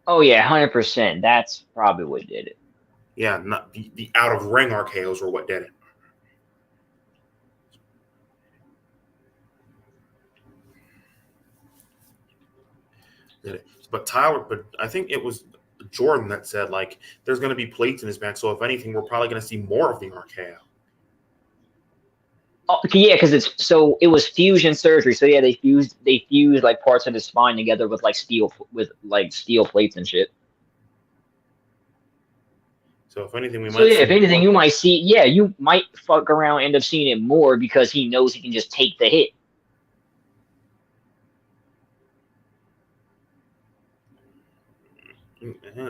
Oh yeah, 100%. That's probably what did it. Yeah, not the out of ring RKOs were what did it. But I think it was Jordan that said, like, there's going to be plates in his back. So if anything, we're probably going to see more of the RKO. Oh, yeah, because it was fusion surgery. So yeah, they fused like parts of his spine together with steel plates and shit. So if anything, we So might yeah, see if anything, more. you might fuck around, end up seeing it more because he knows he can just take the hit.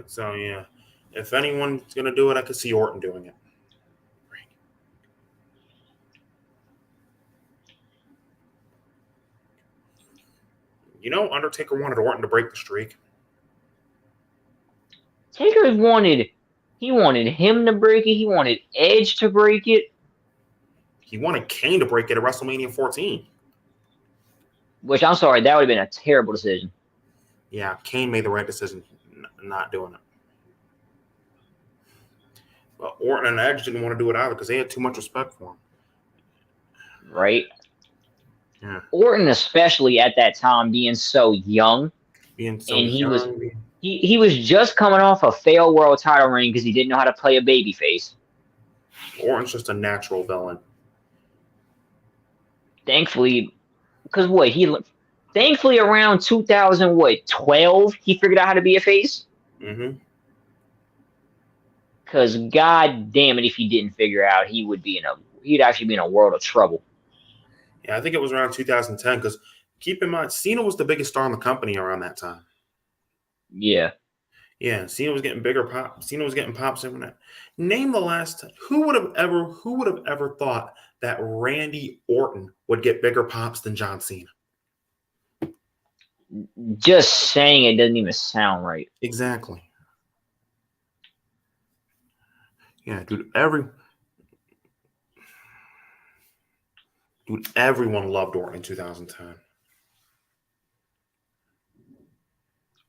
So yeah, if anyone's going to do it, I could see Orton doing it. You know, Undertaker wanted Orton to break the streak. Taker wanted him to break it. He wanted Edge to break it. He wanted Kane to break it at WrestleMania 14. Which, I'm sorry, that would have been a terrible decision. Yeah, Kane made the right decision not doing it. But Orton and Edge didn't want to do it either because they had too much respect for him. Right? Yeah. Orton, especially at that time, being so young. He was just coming off a failed world title reign because he didn't know how to play a babyface. Orton's just a natural villain. Thankfully, because thankfully around 2012, he figured out how to be a face. Mm-hmm. Because god damn it, if he didn't figure out, he'd actually be in a world of trouble. Yeah, I think it was around 2010 because keep in mind, Cena was the biggest star in the company around that time. Yeah. Yeah, Cena was getting bigger pop. Cena was getting pops in that. Name the last who would have ever thought that Randy Orton would get bigger pops than John Cena? Just saying it doesn't even sound right. Exactly. Yeah, dude, everyone loved Orton in 2010.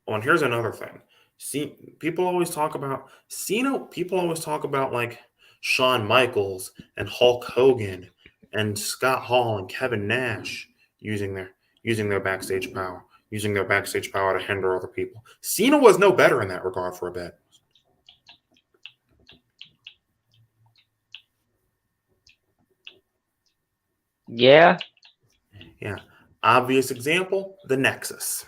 Oh, and here's another thing. See, people always talk about Cena. People always talk about like Shawn Michaels and Hulk Hogan and Scott Hall and Kevin Nash using their backstage power, to hinder other people. Cena was no better in that regard for a bit. Yeah. Yeah. Obvious example, the Nexus.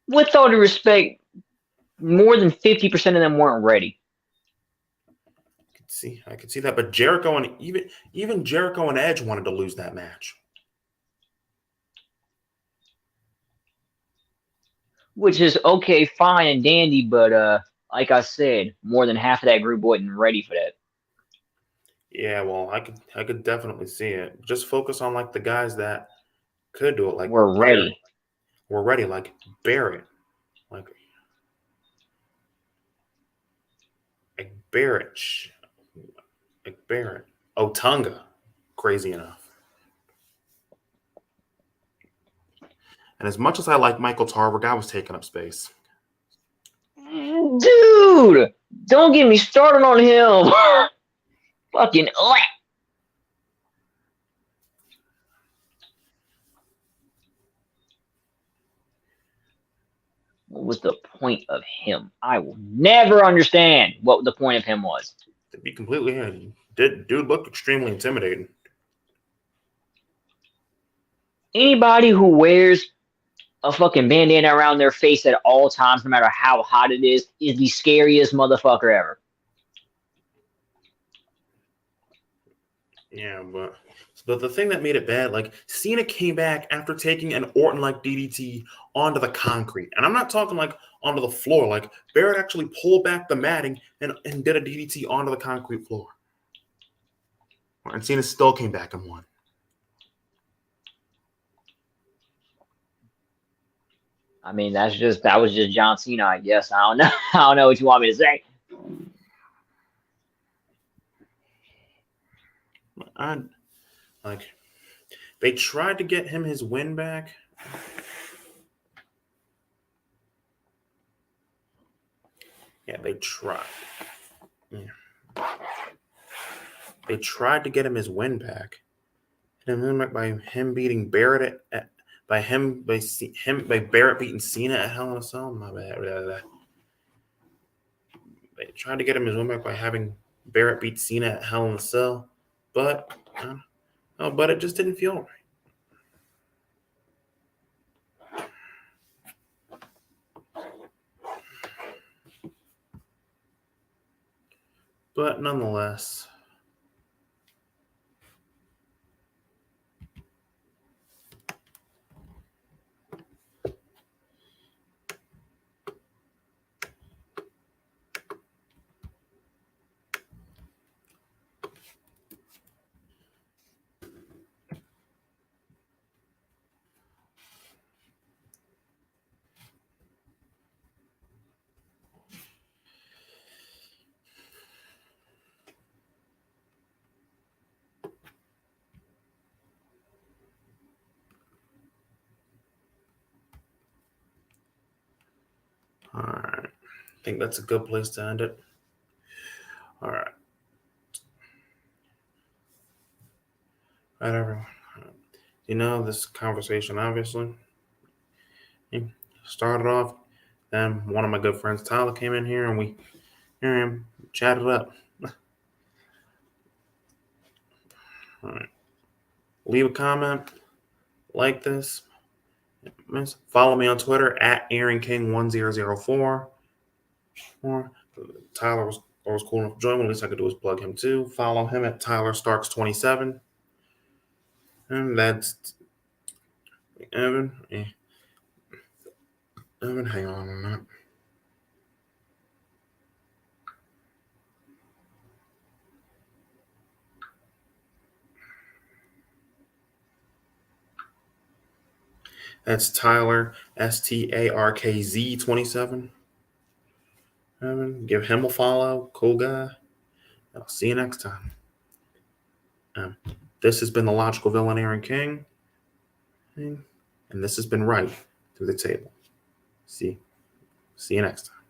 With all due respect, more than 50% of them weren't ready. I could see that, but Jericho and even Jericho and Edge wanted to lose that match. Which is okay, fine and dandy, but like I said, more than half of that group wasn't ready for that. Yeah, well, I could definitely see it. Just focus on like the guys that could do it, like We're ready. We're ready, like Barrett, like Barrett, Otunga, crazy enough. And as much as I like Michael Tarver, guy was taking up space. Dude, don't get me started on him. Fucking What was the point of him? I will never understand what the point of him was. To be completely honest, dude looked extremely intimidating. Anybody who wears a fucking bandana around their face at all times, no matter how hot it is the scariest motherfucker ever. Yeah, but the thing that made it bad, like Cena came back after taking an Orton-like DDT onto the concrete. And I'm not talking like onto the floor. Like Barrett actually pulled back the matting and did a DDT onto the concrete floor. And Cena still came back and won. I mean, that was just John Cena, I guess. I don't know. I don't know what you want me to say. They tried to get him his win back. Yeah, they tried. Yeah. They tried to get him his win back. And then by him beating Barrett by Barrett beating Cena at Hell in a Cell. My bad. Blah, blah. They tried to get him his win back by having Barrett beat Cena at Hell in a Cell, but it just didn't feel right. But nonetheless, all right. I think that's a good place to end it. All right. All right, everyone. This conversation obviously started off. Then one of my good friends, Tyler, came in here and we chatted up. All right. Leave a comment, like this. Follow me on Twitter at AaronKing1004. Or Tyler was cool enough to join. At least I could do is plug him too. Follow him at Tyler Starks27. And that's Evan. Evan, hang on a minute. That's Tyler STARKZ27. Evan, give him a follow. Cool guy. I'll see you next time. This has been the Logical Villain, Aaron King. And this has been Right Through the Table. See you next time.